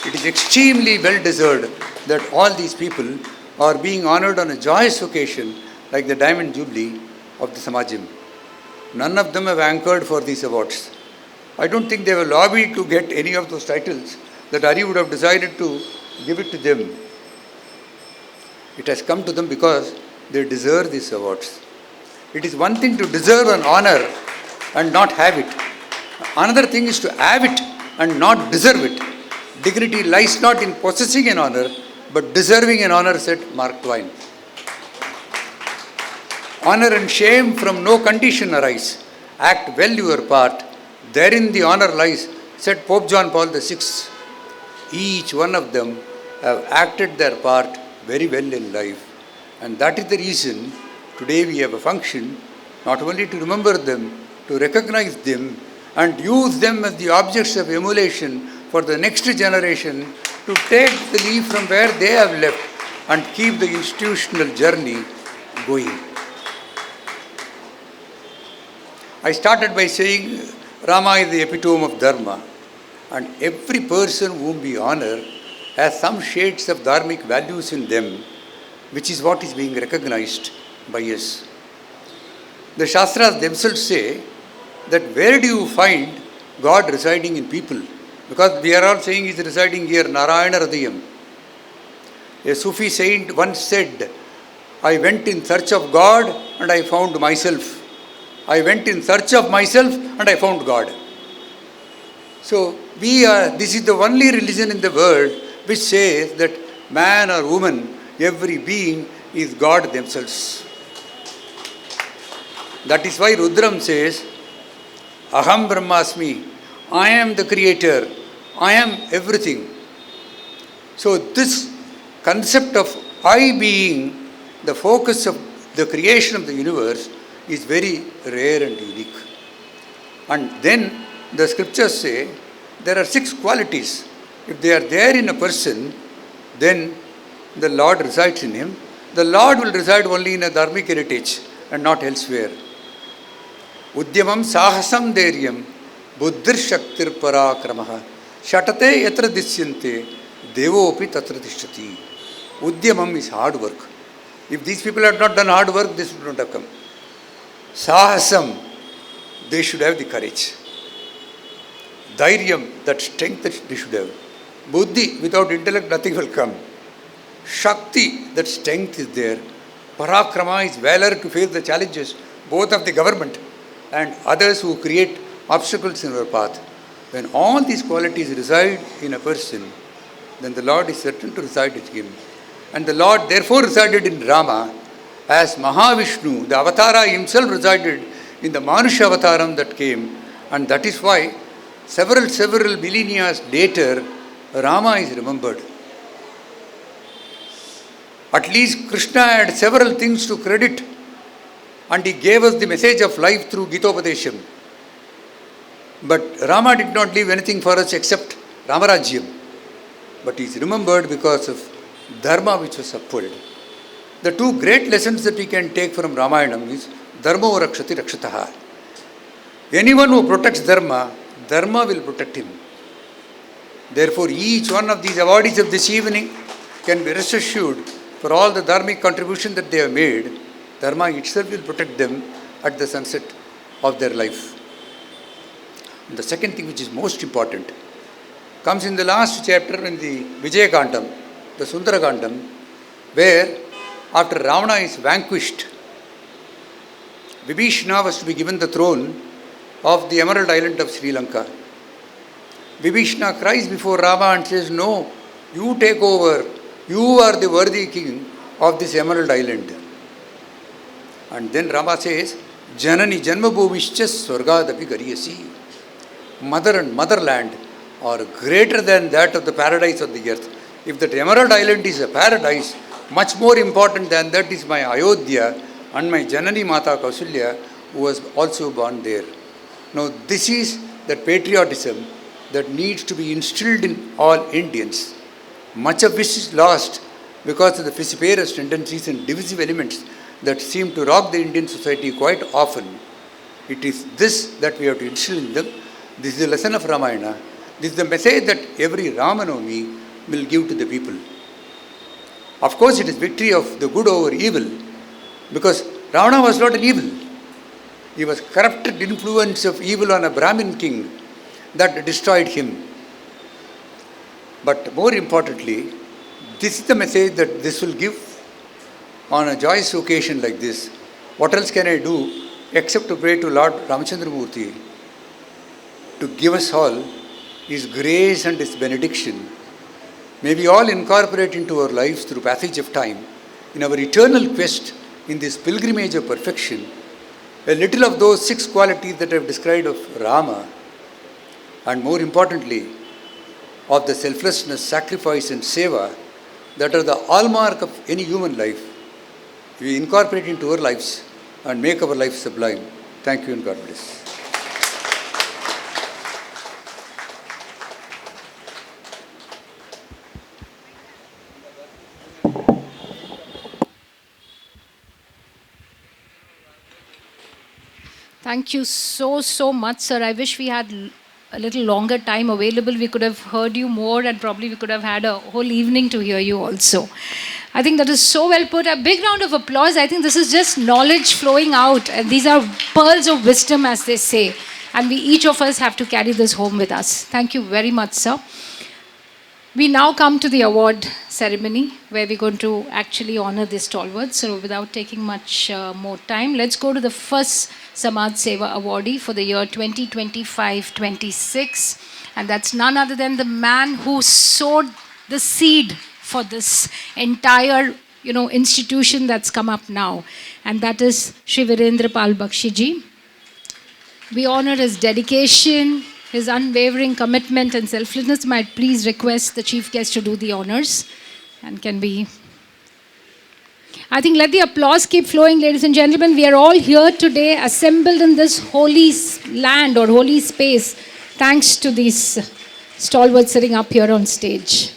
it is extremely well deserved that all these people are being honored on a joyous occasion like the Diamond Jubilee of the Samajam. None of them have anchored for these awards. I don't think they have lobbied to get any of those titles that Hari would have decided to give it to them. It has come to them because they deserve these awards. It is one thing to deserve an honor and not have it. Another thing is to have it and not deserve it. Dignity lies not in possessing an honor, but deserving an honor, said Mark Twain. Honor and shame from no condition arise. Act well your part. Therein the honor lies, said Pope John Paul VI. Each one of them have acted their part very well in life. And that is the reason today we have a function not only to remember them, to recognize them and use them as the objects of emulation for the next generation to take the leaf from where they have left and keep the institutional journey going. I started by saying Rama is the epitome of Dharma, and every person whom we honor has some shades of dharmic values in them, which is what is being recognized by us. The Shastras themselves say that where do you find God residing in people? Because we are all saying He is residing here, Narayana Hridayam. A Sufi saint once said, I went in search of God and I found myself. I went in search of myself and I found God. So this is the only religion in the world which says that man or woman, every being is God themselves. That is why Rudram says, Aham Brahmasmi, I am the creator, I am everything. So this concept of I being the focus of the creation of the universe is very rare and unique. And then the scriptures say there are 6 qualities. If they are there in a person, then the Lord resides in him. The Lord will reside only in a dharmic heritage and not elsewhere. Udyamam sahasam dairyam buddhir shaktir parakramaha shatate yatra disyante devopi tatra tishtati. Udyamam is hard work. If these people had not done hard work, this would not have come. Sahasam, they should have the courage. Dhairyam, that strength that they should have. Buddhi, without intellect nothing will come. Shakti, that strength is there. Parakrama is valor to face the challenges, both of the government and others who create obstacles in our path. When all these qualities reside in a person, then the Lord is certain to reside in him. And the Lord therefore resided in Rama as Mahavishnu, the Avatara himself resided in the Manusha Avataram that came. And that is why several millennia later, Rama is remembered. At least Krishna had several things to credit, and he gave us the message of life through Gitopadesham. But Rama did not leave anything for us except Ramarajyam. But he is remembered because of Dharma which was upheld. The 2 great lessons that we can take from Ramayanam is Dharmo Rakshati Rakshataha. Anyone who protects Dharma, Dharma will protect him. Therefore, each one of these awardees of this evening can be rest assured for all the dharmic contribution that they have made, Dharma itself will protect them at the sunset of their life. And the second thing which is most important comes in the last chapter in the Vijaya Kandam, the Sundara Kandam, where after Ravana is vanquished, Vibhishana was to be given the throne of the Emerald Island of Sri Lanka. Vibhishana cries before Rama and says, no, you take over. You are the worthy king of this Emerald Island. And then Rama says, Janani Janmabhumischa Swargadapi Gariyasi. Mother and motherland are greater than that of the paradise of the earth. If that Emerald Island is a paradise, much more important than that is my Ayodhya and my Janani Mata Kausalya, who was also born there. Now this is that patriotism that needs to be instilled in all Indians. Much of which is lost because of the vociferous tendencies and divisive elements that seem to rock the Indian society quite often. It is this that we have to instill in them. This is the lesson of Ramayana. This is the message that every Ramanavami will give to the people. Of course, it is victory of the good over evil, because Ravana was not an evil. He was corrupted influence of evil on a Brahmin king that destroyed him. But more importantly, this is the message that this will give on a joyous occasion like this. What else can I do except to pray to Lord Ramachandramurti to give us all His grace and His benediction. May we all incorporate into our lives through passage of time, in our eternal quest in this pilgrimage of perfection, a little of those 6 qualities that I have described of Rama, and more importantly, of the selflessness, sacrifice and seva that are the hallmark of any human life. We incorporate into our lives and make our life sublime. Thank you and God bless. Thank you so much, sir. I wish we had a little longer time available. We could have heard you more, and probably we could have had a whole evening to hear you also. I think that is so well put. A big round of applause. I think this is just knowledge flowing out. And these are pearls of wisdom, as they say. And each of us have to carry this home with us. Thank you very much, sir. We now come to the award ceremony, where we're going to actually honor the stalwarts. So without taking much more time, let's go to the first Samaj Seva awardee for the year 2025-26. And that's none other than the man who sowed the seed for this entire institution that's come up now. And that is Shri Virendra Pal Bakshi ji. We honor his dedication, his unwavering commitment and selflessness. Might please request the chief guest to do the honors. And can we... I think let the applause keep flowing, ladies and gentlemen. We are all here today, assembled in this holy land or holy space, thanks to these stalwarts sitting up here on stage.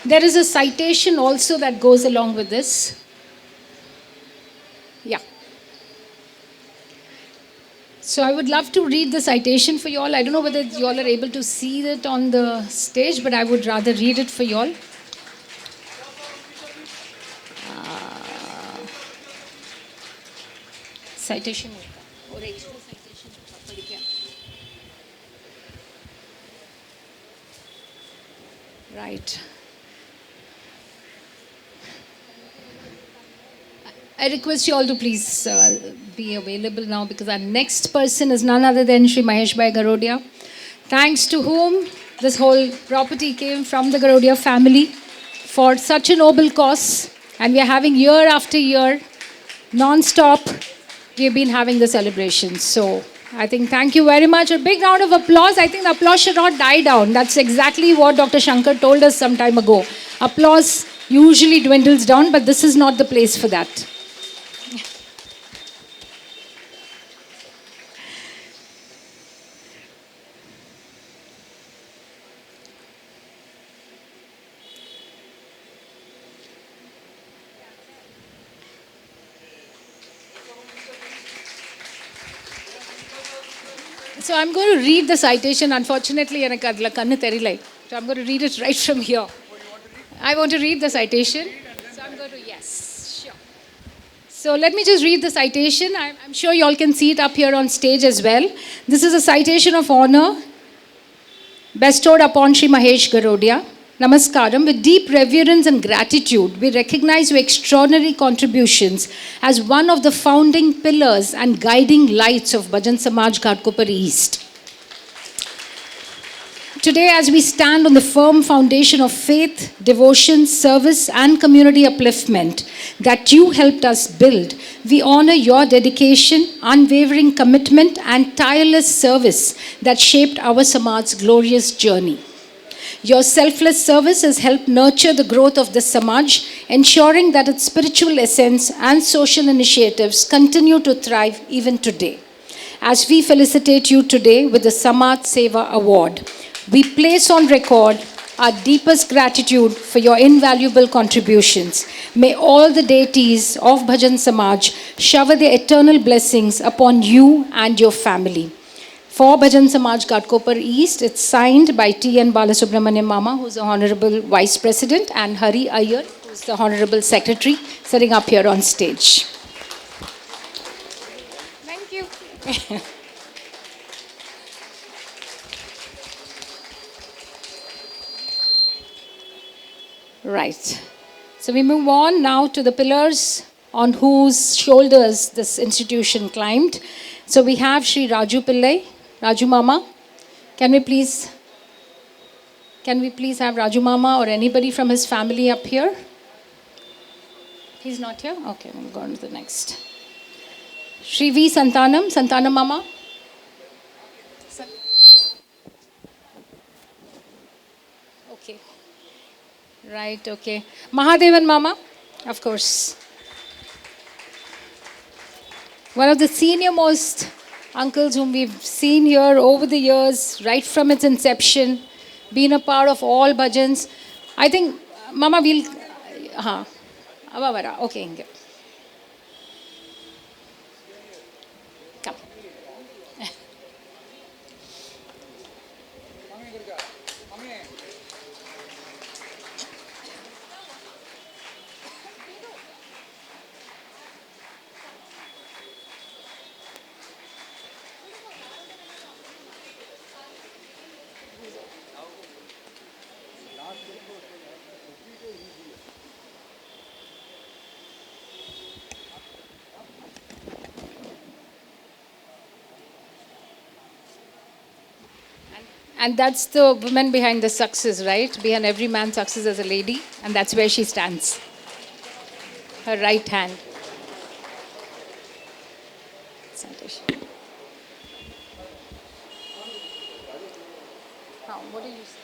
There is a citation also that goes along with this. Yeah. So I would love to read the citation for you all. I don't know whether you all are able to see it on the stage, but I would rather read it for you all. Citation. Right. I request you all to please be available now, because our next person is none other than Shri Mahesh Bhai Garodia, thanks to whom this whole property came from the Garodia family for such a noble cause. And we are having year after year, non-stop, we have been having the celebrations. So I think thank you very much. A big round of applause. I think the applause should not die down. That's exactly what Dr. Shankar told us some time ago. Applause usually dwindles down, but this is not the place for that. So I'm going to read the citation. Unfortunately, so I'm going to read it right from here. I want to read the citation. So I'm going to, yes, sure. So let me just read the citation. I'm sure you all can see it up here on stage as well. This is a citation of honor bestowed upon Shri Mahesh Garodia. Namaskaram. With deep reverence and gratitude, we recognize your extraordinary contributions as one of the founding pillars and guiding lights of Bhajan Samaj Ghatkopar East. Today, as we stand on the firm foundation of faith, devotion, service, and community upliftment that you helped us build, we honor your dedication, unwavering commitment, and tireless service that shaped our Samaj's glorious journey. Your selfless service has helped nurture the growth of the Samaj, ensuring that its spiritual essence and social initiatives continue to thrive even today. As we felicitate you today with the Samaj Seva Award, we place on record our deepest gratitude for your invaluable contributions. May all the deities of Bhajan Samaj shower their eternal blessings upon you and your family. For Bhajan Samaj Ghatkopar East, it's signed by T.N. Balasubramaniam Mama, who's the Honorable Vice President, and Hari Iyer, who's the Honorable Secretary, sitting up here on stage. Thank you. Right. So we move on now to the pillars on whose shoulders this institution climbed. So we have Shri Raju Pillai. Raju Mama, can we please have Raju Mama or anybody from his family up here? He's not here? Okay, we'll go on to the next. Shri V. Santanam Mama. Right, okay. Mahadevan Mama, of course. One of the senior most uncles whom we've seen here over the years, right from its inception, been a part of all bhajans. I think, Mama, we'll. Huh. Avavara, okay, Inge. Come. And that's the woman behind the success, right? Behind every man's success as a lady. And that's where she stands. Her right hand. Santosh. What did you say?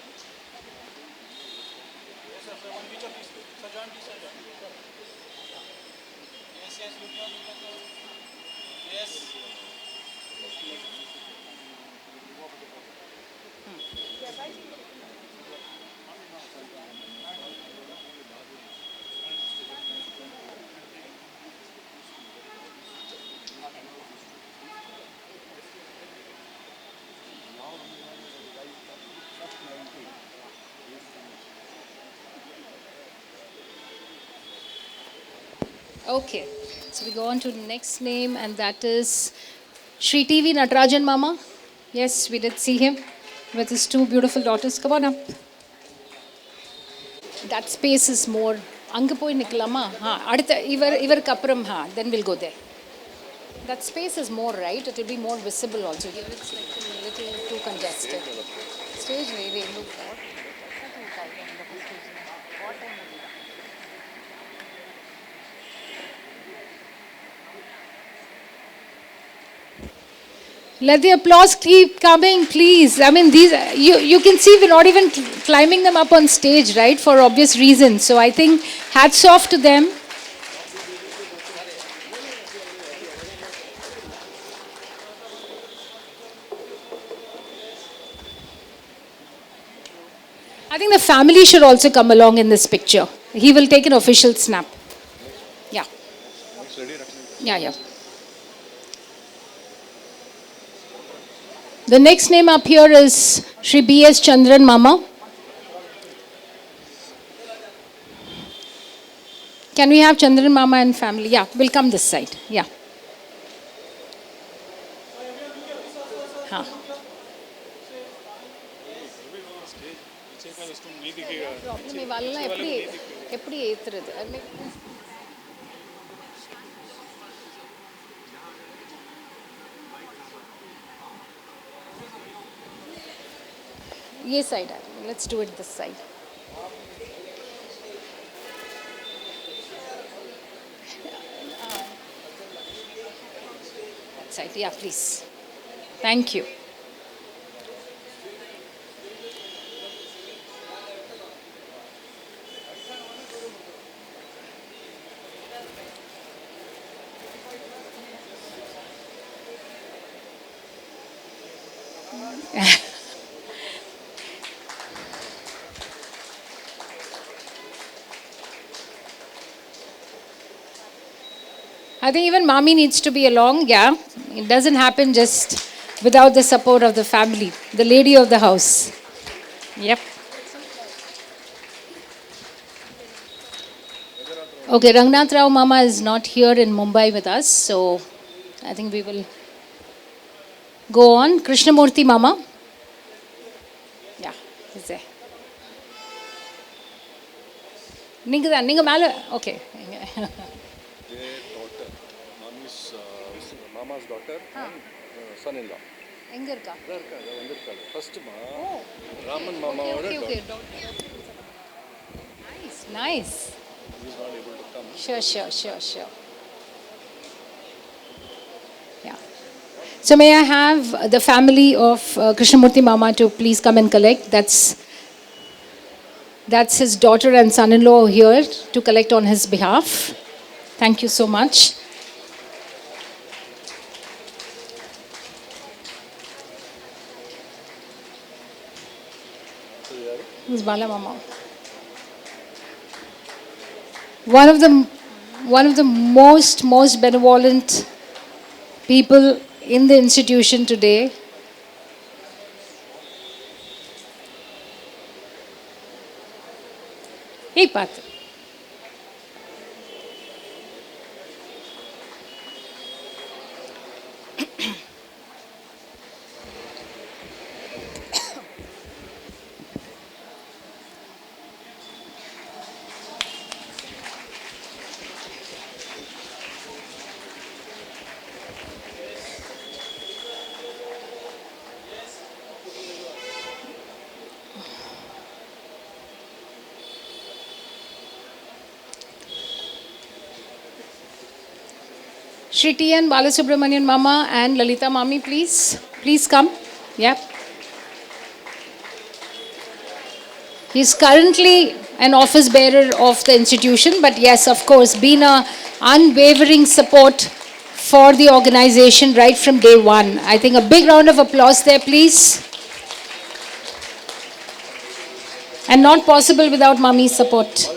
Okay, so we go on to the next name, and that is Shri TV Natarajan Mama. Yes, we did see him with his two beautiful daughters. Come on up. That space is more. Anga poi nikalama. Ha, adutha ivar kapram ha. Then we'll go there. That space is more, right? It will be more visible also. Here it's like a little too congested. Stage very look. Let the applause keep coming, please. I mean, these you can see we're not even climbing them up on stage, right? For obvious reasons. So I think hats off to them. I think the family should also come along in this picture. He will take an official snap. Yeah. Yeah. The next name up here is Shri B.S. Chandran Mama. Can we have Chandran Mama and family? Yeah, we'll come this side. Yeah. Huh. Yes, side. Let's do it this side. That side. Yeah, please. Thank you. I think even mommy needs to be along. Yeah, it doesn't happen just without the support of the family, the lady of the house. Yep. Okay, Rangnath Rao Mama is not here in Mumbai with us, so I think we will go on. Krishnamurti Mama. Yeah, he's there. Ninga mala. Okay. Mama's daughter and son-in-law. Engarka. First Raman Mama. Okay. Nice. He's not able to come. Sure. Yeah. So may I have the family of Krishnamurti Mama to please come and collect? That's That's his daughter and son-in-law here to collect on his behalf. Thank you so much. Who's Bala Mama? One of the most benevolent people in the institution today. Hey, Pat. Shri T N Balasubramanian Mama and Lalita Mami, please. Please come. Yeah. He's currently an office bearer of the institution, but yes, of course, been a unwavering support for the organization right from day one. I think a big round of applause there, please. And not possible without Mami's support.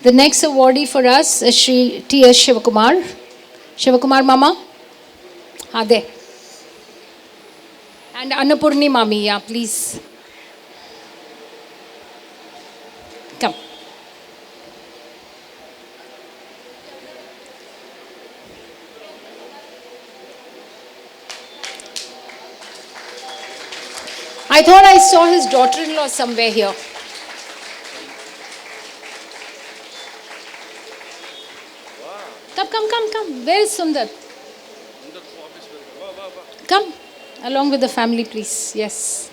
The next awardee for us is Shri T.S. Shivakumar. Shivakumar Mama. There. And Annapurni Mami, yeah, please. Come. I thought I saw his daughter-in-law somewhere here. Come. Where is Sundar? Come, along with the family, please. Yes.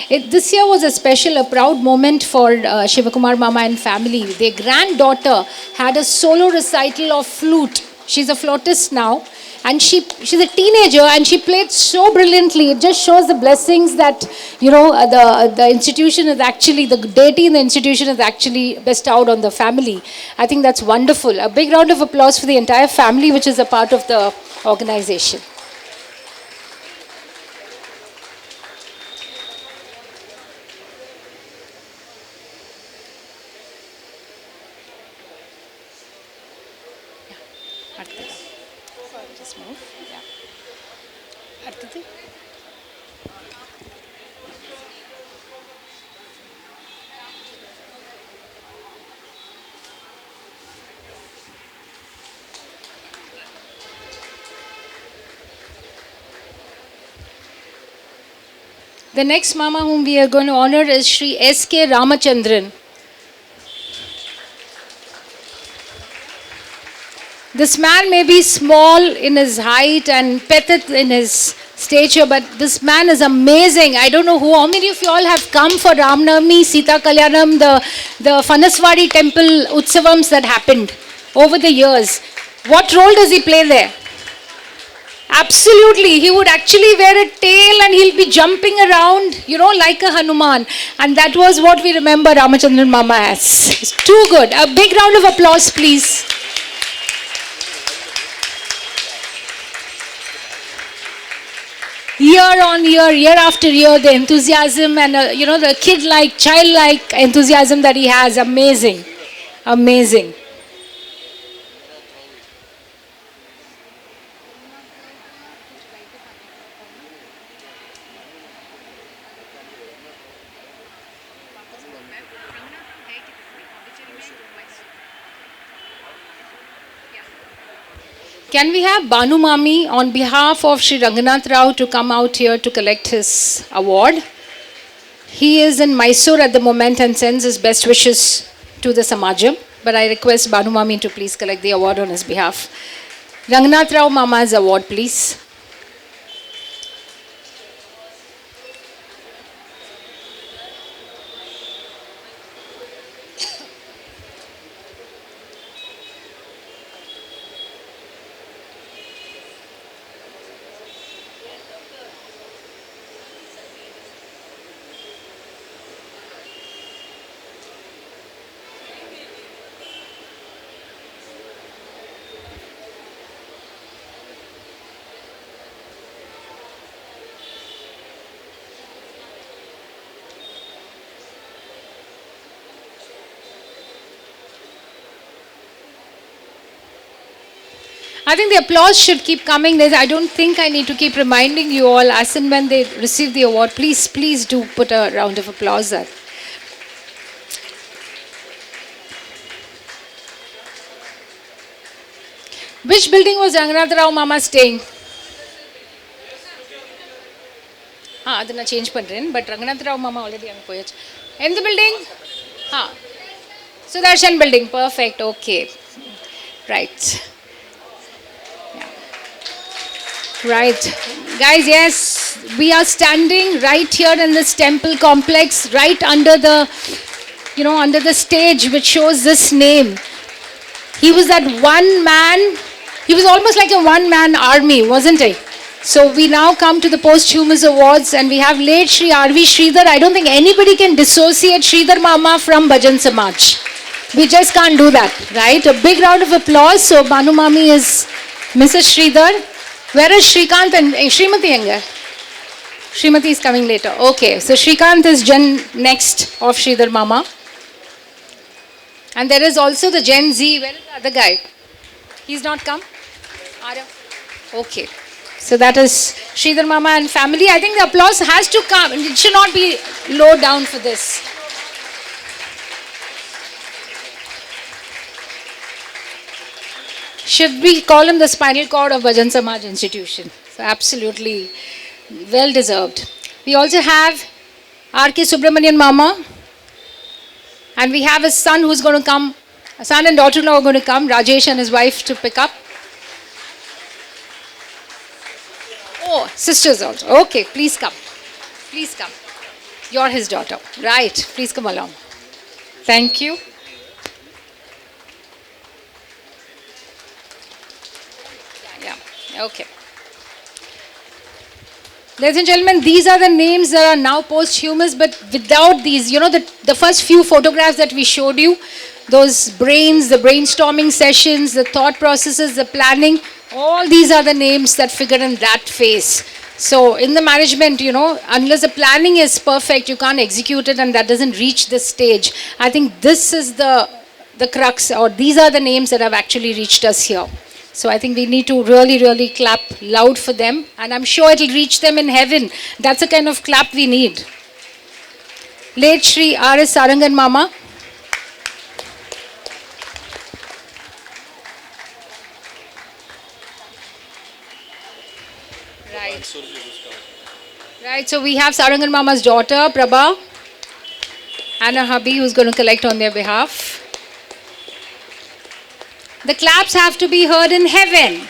This year was a proud moment for Shivakumar Mama and family. Their granddaughter had a solo recital of flute. She's a flautist now. And she's a teenager and she played so brilliantly. It just shows the blessings that, the institution is actually, the deity in the institution is actually bestowed on the family. I think that's wonderful. A big round of applause for the entire family which is a part of the organization. Just move. Yeah. Artati. The next Mama whom we are going to honor is Shri S.K. Ramachandran. This man may be small in his height and petite in his stature, but this man is amazing. I don't know how many of you all have come for Ramanavami, Sita Kalyanam, the Fanaswadi temple Utsavams that happened over the years. What role does he play there? Absolutely. He would actually wear a tail and he'll be jumping around, like a Hanuman. And that was what we remember Ramachandran Mama as. It's too good. A big round of applause, please. Year on year, year after year, the enthusiasm and, the kid-like, child-like enthusiasm that he has, amazing. Amazing. Can we have Banu Mami on behalf of Sri Ranganath Rao to come out here to collect his award? He is in Mysore at the moment and sends his best wishes to the Samajam. But I request Banu Mami to please collect the award on his behalf. Ranganath Rao Mama's award, please. I think the applause should keep coming. I don't think I need to keep reminding you all as and when they receive the award. Please do put a round of applause there. Which building was Ranganath Rao Mama staying? Adana change pandren, but Ranganath Rao Mama already ankoyach. In the building? Sudarshan building, perfect, okay. Right. Right. Guys, yes, we are standing right here in this temple complex, right under the, under the stage which shows this name. He was that one man, he was almost like a one-man army, wasn't he? So we now come to the posthumous awards and we have late Shri R.V. Sridhar. I don't think anybody can dissociate Sridhar Mama from Bhajan Samaj. We just can't do that, right? A big round of applause. So Banu Mami is Mrs. Sridhar. Where is Shrikant and Srimati Anga? Srimati is coming later. Okay, so Shrikant is Gen next of Sridhar Mama. And there is also the Gen Z. Where is the other guy? He's not come? Okay. So that is Sridhar Mama and family. I think the applause has to come. It should not be low down for this. Should we call him the spinal cord of Bhajan Samaj institution? So absolutely well deserved. We also have R.K. Subramanian Mama. And we have his son who's going to come. A son and daughter-in-law are going to come. Rajesh and his wife to pick up. Oh, sisters also. Okay, please come. Please come. You're his daughter. Right. Please come along. Thank you. Okay. Ladies and gentlemen, these are the names that are now posthumous, but without these, the first few photographs that we showed you, those brains, the brainstorming sessions, the thought processes, the planning, all these are the names that figure in that phase. So in the management, unless the planning is perfect, you can't execute it and that doesn't reach this stage. I think this is the crux, or these are the names that have actually reached us here. So I think we need to really, really clap loud for them. And I'm sure it will reach them in heaven. That's the kind of clap we need. Late Shri R.S. Sarangan Mama. Right. Right, so we have Sarangan Mama's daughter, Prabha, and her hubby who's going to collect on their behalf. The claps have to be heard in heaven.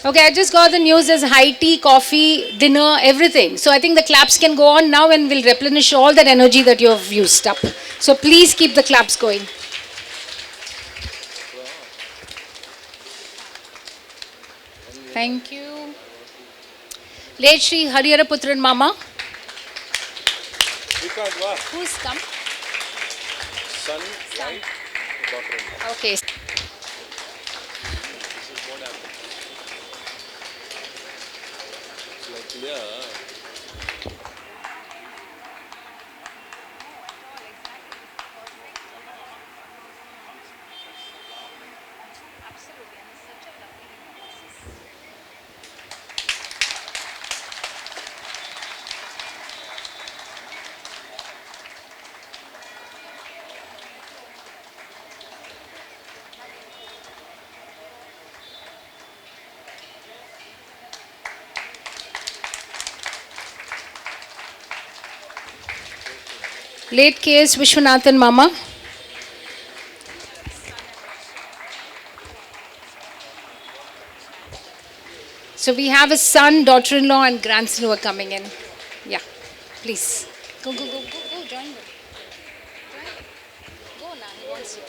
Okay, I just got the news there's high tea, coffee, dinner, everything. So I think the claps can go on now and we'll replenish all that energy that you have used up. So please keep the claps going. Thank you. Late Shri Harihara Putran Mama. Who's come? Son, wife, daughter-in-law. Okay. This is what happened. It's like, yeah. Late K.S. Vishwanathan Mama. So we have a son, daughter-in-law, and grandson who are coming in. Yeah, please. Go, join them. Go now, he wants you.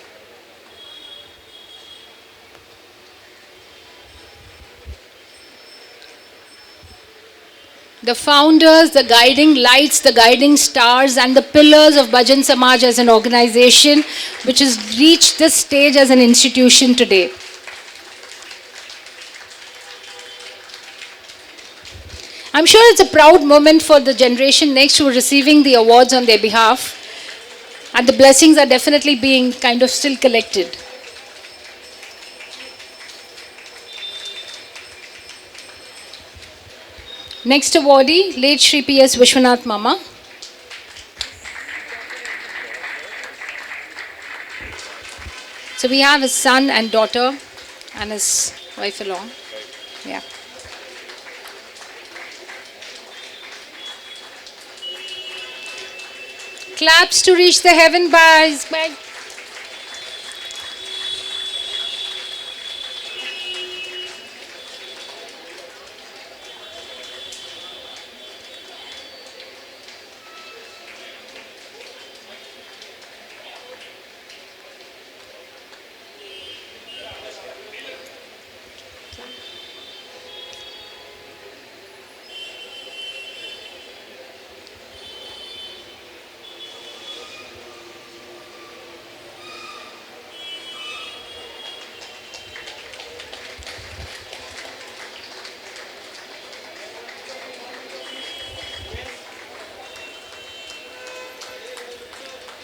The founders, the guiding lights, the guiding stars, and the pillars of Bhajan Samaj as an organization, which has reached this stage as an institution today. I'm sure it's a proud moment for the generation next who are receiving the awards on their behalf, and the blessings are definitely being kind of still collected. Next awardee, late Shri P.S. Vishwanath Mama. So we have his son and daughter and his wife along. Yeah. Claps to reach the heaven bars. Bye.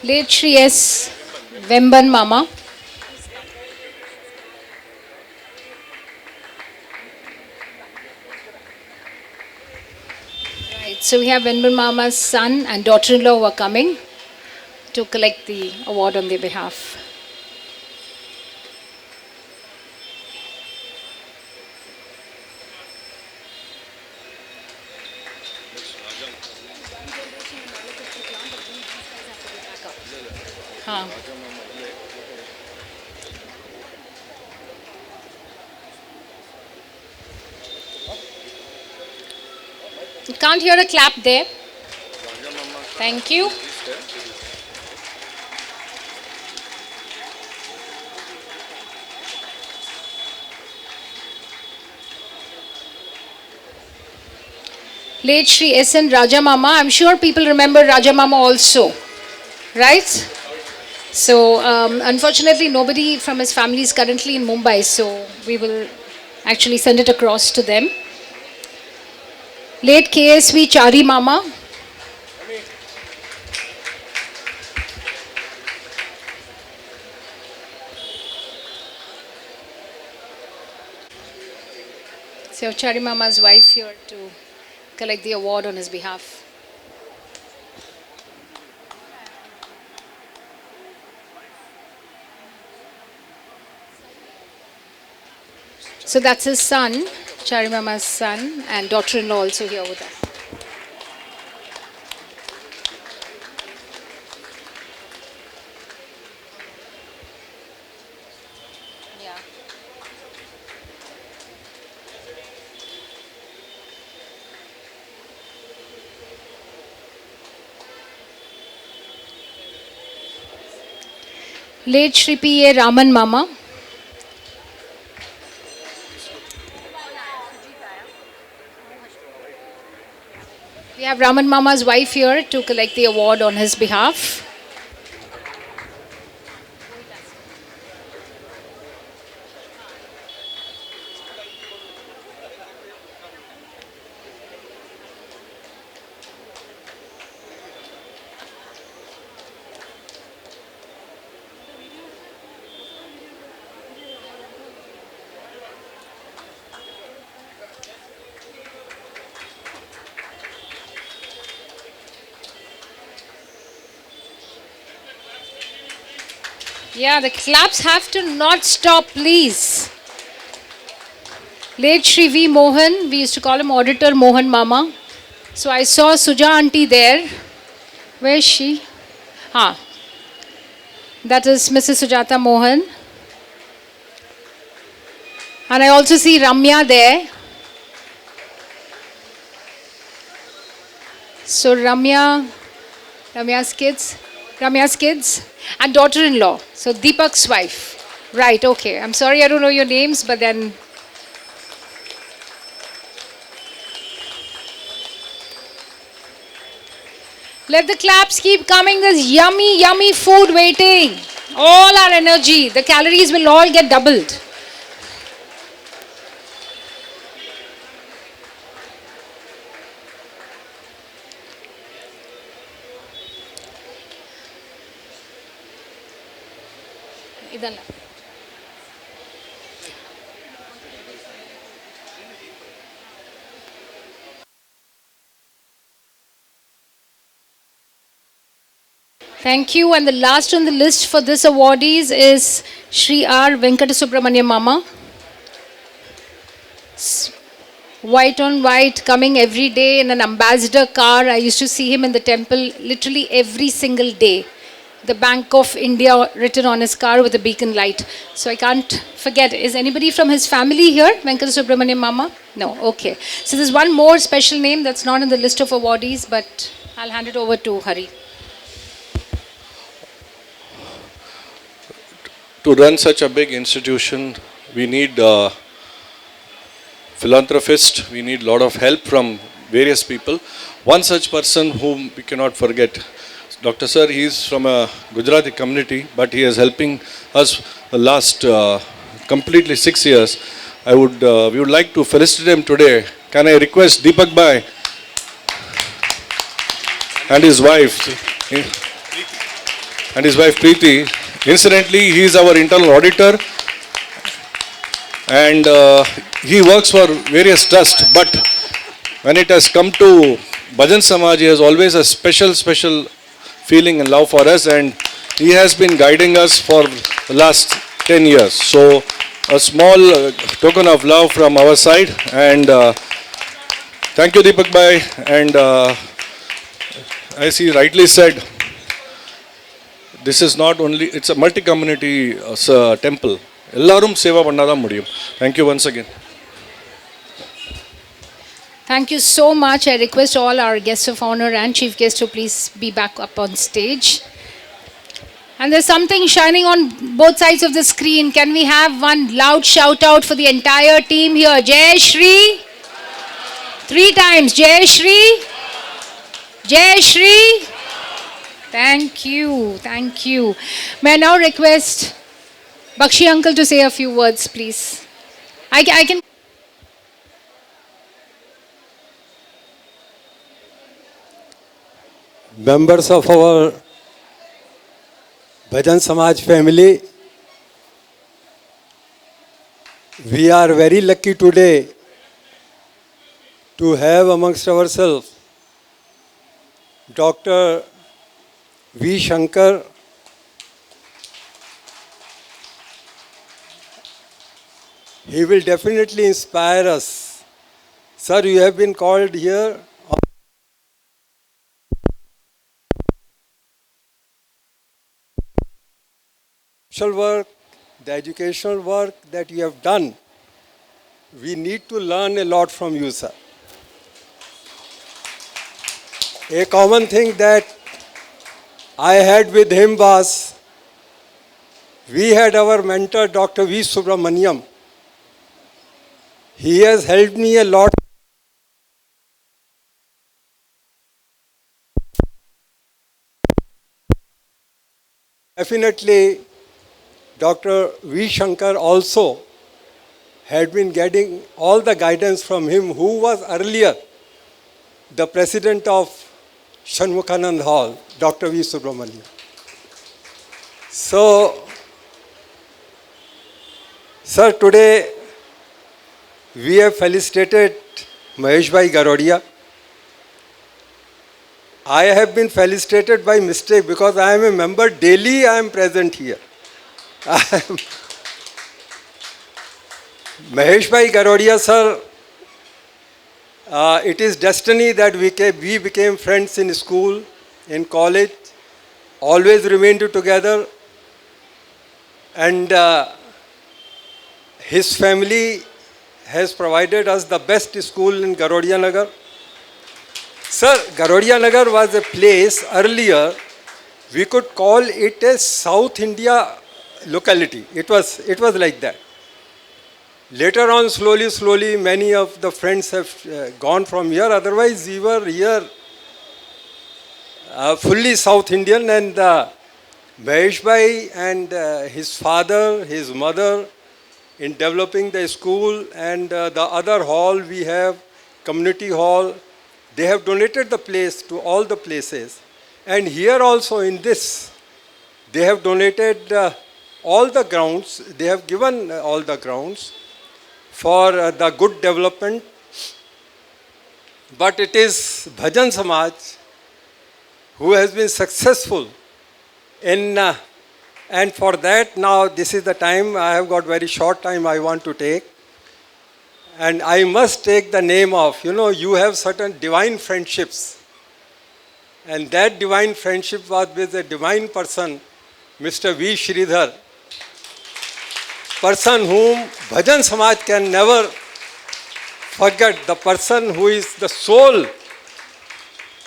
Late Shri S. Vemban Mama. Right, so we have Vemban Mama's son and daughter-in-law who are coming to collect the award on their behalf. Huh. You can't hear a clap there. Thank you. Late Shri S.N. Raja Mama. I'm sure people remember Raja Mama also. Right? So, unfortunately, nobody from his family is currently in Mumbai, so we will actually send it across to them. Late KSV Chari Mama. So, Chari Mama's wife here to collect the award on his behalf. So that's his son, Chari Mama's son, and daughter-in-law also here with us. Yeah. Late Shri P.A. Raman Mama. We have Raman Mama's wife here to collect the award on his behalf. Yeah, the claps have to not stop, please. Late Shri V. Mohan, we used to call him Auditor Mohan Mama. So I saw Suja auntie there. Where is she? Ah, that is Mrs. Sujata Mohan. And I also see Ramya there. So Ramya's kids, and daughter-in-law. So Deepak's wife. Right, okay. I'm sorry I don't know your names, but then. Let the claps keep coming. There's yummy, yummy food waiting. All our energy, the calories will all get doubled. ಇದಲ್ಲ. Thank you. And the last on the list for this awardees is Shri R. Venkatasubramaniam Mama. White on white, coming every day in an ambassador car. I used to see him in the temple literally every single day. The Bank of India written on his car with a beacon light. So I can't forget. Is anybody from his family here? Venkatasubramaniam Mama? No. Okay. So there's one more special name that's not in the list of awardees, but I'll hand it over to Hari. To run such a big institution, we need philanthropists, we need a lot of help from various people. One such person whom we cannot forget, Dr. Sir, he is from a Gujarati community, but he is helping us the last completely 6 years. We would like to felicitate him today. Can I request Deepak Bhai and his wife Preeti. Incidentally, he is our internal auditor and he works for various trusts, but when it has come to Bhajan Samaj, he has always a special feeling and love for us, and he has been guiding us for the last 10 years. So a small token of love from our side, and thank you Deepak Bhai, and as he rightly said, this is not only, it's a multi-community temple. Ellarum seva pannadha mudiyum. Thank you once again. Thank you so much. I request all our guests of honor and chief guests to please be back up on stage. And there's something shining on both sides of the screen. Can we have one loud shout out for the entire team here? Jai Shri. 3 times. Jai Shri. Jai Shri. Thank you. Thank you. May I now request Bakshi uncle to say a few words, please. I can. Members of our Bhajan Samaj family, we are very lucky today to have amongst ourselves Dr. V. Shankar, he will definitely inspire us. Sir, you have been called here on social work, the educational work that you have done. We need to learn a lot from you, sir. A common thing that I had with him was, we had our mentor Dr. V. Subramaniam. He has helped me a lot. Definitely, Dr. V. Shankar also had been getting all the guidance from him, who was earlier the president of Shanmukhanand Hall, Dr. V. Subramaniam. So, sir, today we have felicitated Mahesh Bhai Garodia. I have been felicitated by mistake because I am a member, daily I am present here. Mahesh Bhai Garodia, sir, it is destiny that we became friends in school, in college. always remained together, and his family has provided us the best school in Garodia Nagar. Sir, Garodia Nagar was a place earlier, we could call it a South India locality. It was like that. Later on, slowly, many of the friends have gone from here. Otherwise, we were here fully South Indian, and Mahesh Bhai and his father, his mother, in developing the school and the other hall we have, community hall, they have donated the place to all the places. And here also in this, they have donated all the grounds, they have given all the grounds for the good development. But it is Bhajan Samaj who has been successful in, and for that now this is the time, I have got very short time I want to take. And I must take the name of, you have certain divine friendships. And that divine friendship was with a divine person, Mr. V. Sridhar, person whom Bhajan Samaj can never forget, the person who is the soul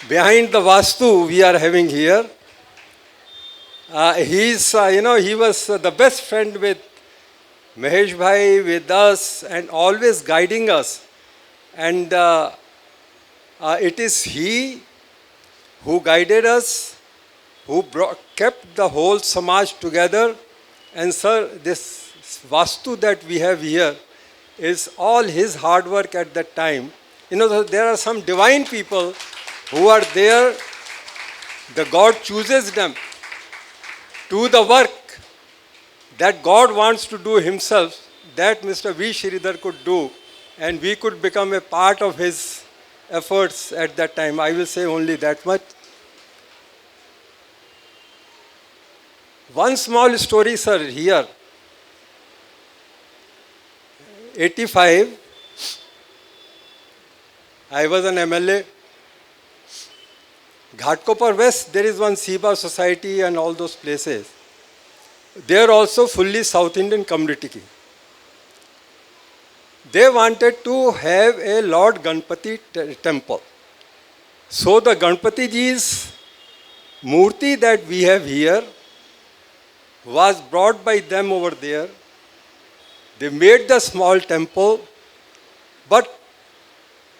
behind the Vastu we are having here. He was the best friend with Mahesh Bhai, with us, and always guiding us. And it is he who guided us, who kept the whole Samaj together. And sir, this Vastu that we have here is all his hard work at that time. There are some divine people who are there. The God chooses them to the work that God wants to do himself, that Mr. V. Sridhar could do, and we could become a part of his efforts at that time. I will say only that much. One small story, sir, here. 85, I was an MLA. Ghatkopar West, there is one Siba society and all those places. They are also fully South Indian community. They wanted to have a Lord Ganpati temple. So the Ganpati ji's murti that we have here was brought by them over there. They made the small temple, but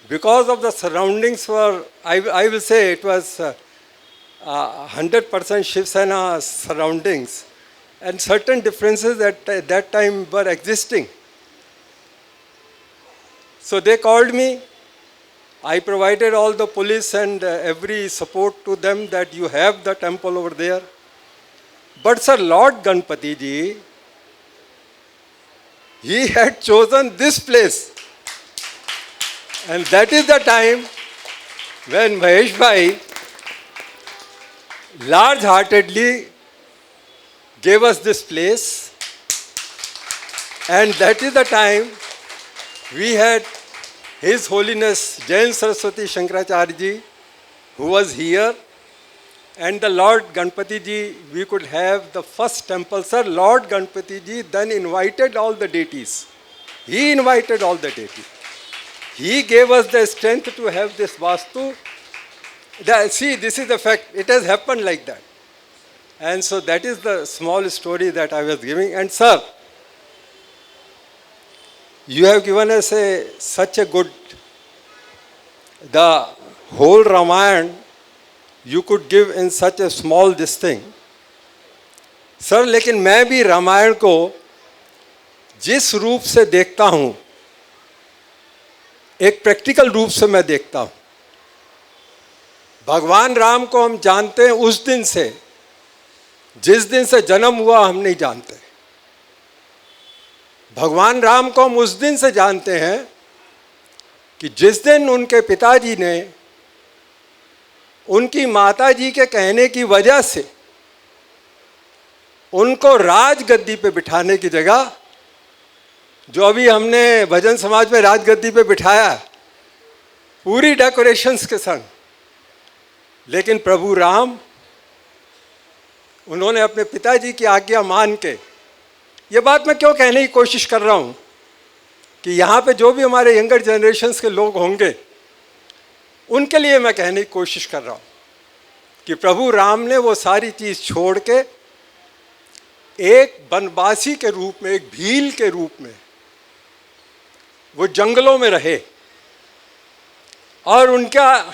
because of the surroundings were, I will say it was 100% Shiv Sena surroundings, and certain differences at that time were existing. So they called me. I provided all the police and every support to them that you have the temple over there. But sir, Lord Ganpati ji, he had chosen this place. And that is the time when Mahesh Bhai large-heartedly gave us this place. And that is the time we had His Holiness Jain Saraswati Shankaracharya ji, who was here, and the Lord Ganpati ji, we could have the first temple. Sir, Lord Ganpati ji then invited all the deities. He invited all the deities. He gave us the strength to have this Vastu. See, this is the fact. It has happened like that. And so that is the small story that I was giving. And sir, you have given us such a good, the whole Ramayana you could give in such a small this thing. Sir, लेकिन मैं भी रामायण को जिस रूप से देखता हूँ, एक प्रैक्टिकल रूप से मैं देखता हूँ. भगवान राम को हम जानते हैं उस दिन से, जिस दिन से जन्म हुआ हम नहीं जानते. भगवान राम को हम उस दिन से जानते हैं कि जिस दिन उनके पिताजी ने उनकी माता जी के कहने की वजह से उनको राजगद्दी पे बिठाने की जगह, जो अभी हमने भजन समाज में राजगद्दी पे बिठाया पूरी डेकोरेशंस के संग, लेकिन प्रभु राम उन्होंने अपने पिताजी की आज्ञा मान के, ये बात मैं क्यों कहने की कोशिश कर रहा हूँ कि यहाँ पे जो भी हमारे यंगर जनरेशन्स के लोग होंगे उनके लिए मैं कहने की कोशिश कर रहा हूँ कि प्रभु राम ने वो सारी चीज़ छोड़ के एक वनवासी के रूप में, एक भील के रूप में वो जंगलों में रहे। और उनका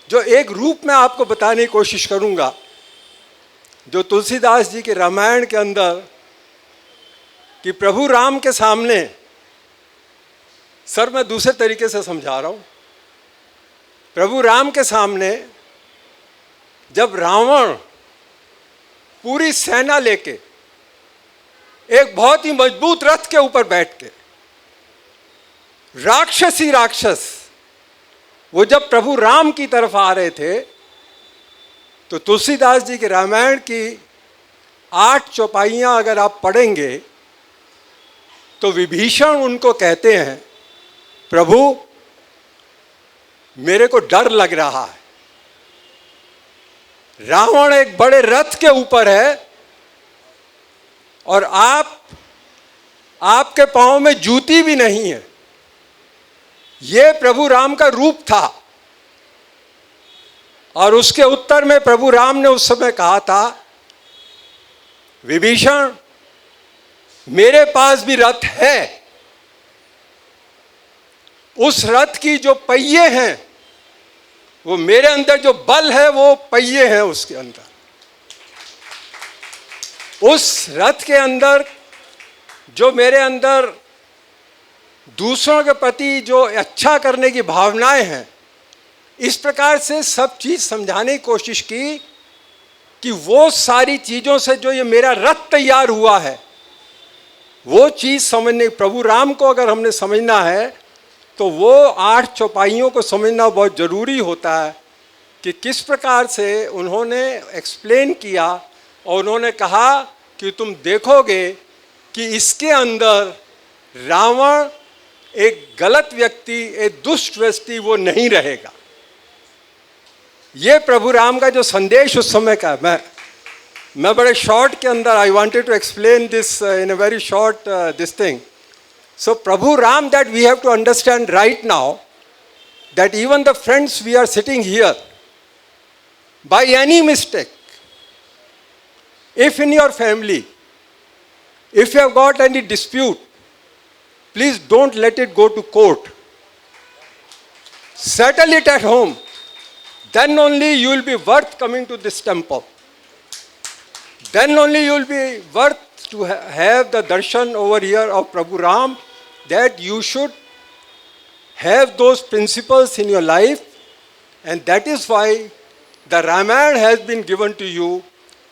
जो एक रूप मैं आपको बताने की कोशिश करूँगा, जो तुलसीदास जी के रामायण के अंदर, कि प्रभु राम के सामने, सर मैं दूसरे तरीके से समझा रहा हूँ, प्रभु राम के सामने जब रावण पूरी सेना लेके एक बहुत ही मजबूत रथ के ऊपर बैठ के राक्षसी राक्षस वो जब प्रभु राम की तरफ आ रहे थे, तो तुलसीदास जी के रामायण की 8 चौपाइयाँ अगर आप पढ़ेंगे तो विभीषण उनको कहते हैं, प्रभु मेरे को डर लग रहा है, रावण एक बड़े रथ के ऊपर है और आपके पांव में जूती भी नहीं है। ये प्रभु राम का रूप था। और उसके उत्तर में प्रभु राम ने उस समय कहा था, विभीषण मेरे पास भी रथ है, उस रथ की जो पहिए हैं, वो मेरे अंदर जो बल है वो पहिए हैं उसके अंदर। उस रथ के अंदर जो मेरे अंदर दूसरों के प्रति जो अच्छा करने की भावनाएं हैं, इस प्रकार से सब चीज समझाने की कोशिश की कि वो सारी चीजों से जो ये मेरा रथ तैयार हुआ है, वो चीज समझने, प्रभु राम को अगर हमने समझना है तो वो 8 चौपाइयों को समझना बहुत ज़रूरी होता है कि किस प्रकार से उन्होंने एक्सप्लेन किया। और उन्होंने कहा कि तुम देखोगे कि इसके अंदर रावण एक गलत व्यक्ति, एक दुष्ट व्यक्ति वो नहीं रहेगा। ये प्रभु राम का जो संदेश उस समय का, मैं बड़े शॉर्ट के अंदर, I wanted to explain this in a very short this thing. So Prabhu Ram, that we have to understand right now, that even the friends we are sitting here, by any mistake, if in your family, if you have got any dispute, please don't let it go to court. Settle it at home. Then only you will be worth coming to this temple. Then only you will be worth to have the darshan over here of Prabhu Ram, that you should have those principles in your life, and that is why the Ramayana has been given to you.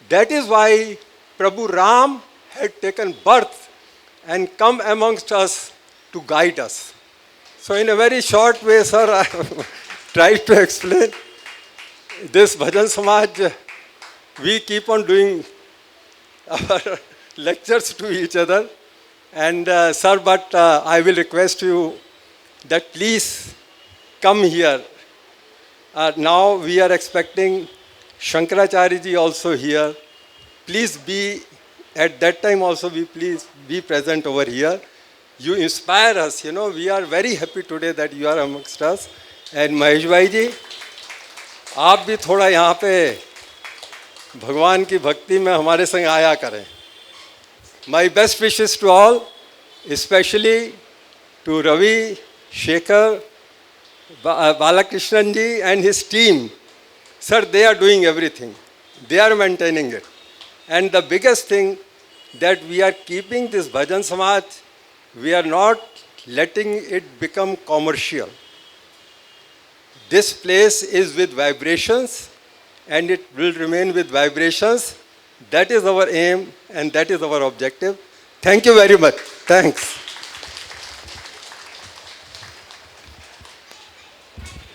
That is why Prabhu Ram had taken birth and come amongst us to guide us. So in a very short way, sir, I tried to explain this Bhajan Samaj. We keep on doing our lectures to each other. And sir, but I will request you that please come here. Now we are expecting Shankaracharya ji also here. Please be, at that time also please be present over here. You inspire us, you know, we are very happy today that you are amongst us. And Mahesh Bhai ji, आप भी थोड़ा यहाँ पे भगवान की भक्ति में हमारे संग आया करें. My best wishes to all, especially to Ravi, Shekhar, Balakrishnan ji and his team. Sir, they are doing everything. They are maintaining it. And the biggest thing that we are keeping this Bhajan Samaj, we are not letting it become commercial. This place is with vibrations and it will remain with vibrations. That is our aim and that is our objective. Thank you very much. Thanks.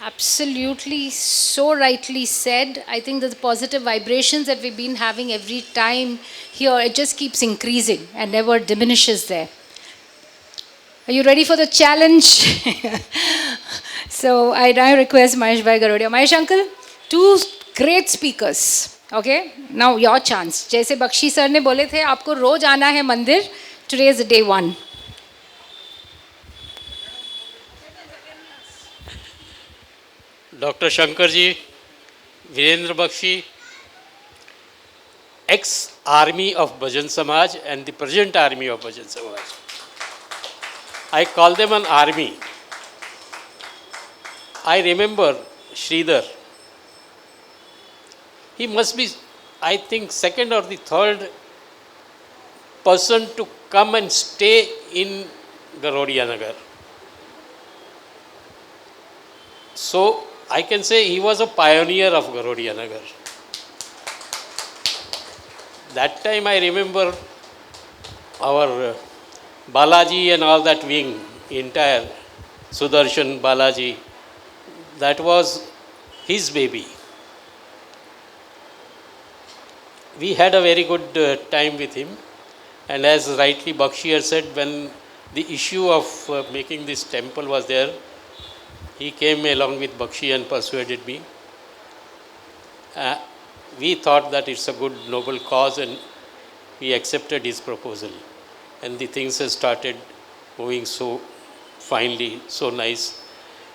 Absolutely, so rightly said. I think that the positive vibrations that we've been having every time here, it just keeps increasing and never diminishes there. Are you ready for the challenge? So I now request Mahesh Bhai Garodia. Mahesh uncle, two great speakers. Okay, now your chance. जैसे Bakshi sir ने बोले थे आपको रोज आना है मंदिर. Today is day 1. Dr. Shankar ji, Virendra Bakshi, ex-army of Bhajan Samaj and the present army of Bhajan Samaj. I call them an army. I remember Sridhar. He must be, I think, second or the third person to come and stay in Garodia Nagar. So, I can say he was a pioneer of Garodia Nagar. That time I remember our Balaji and all that wing, entire Sudarshan Balaji, that was his baby. We had a very good time with him, and as rightly Bakshi had said, when the issue of making this temple was there, he came along with Bakshi and persuaded me. We thought that it's a good, noble cause, and we accepted his proposal. And the things have started moving so finely, so nice.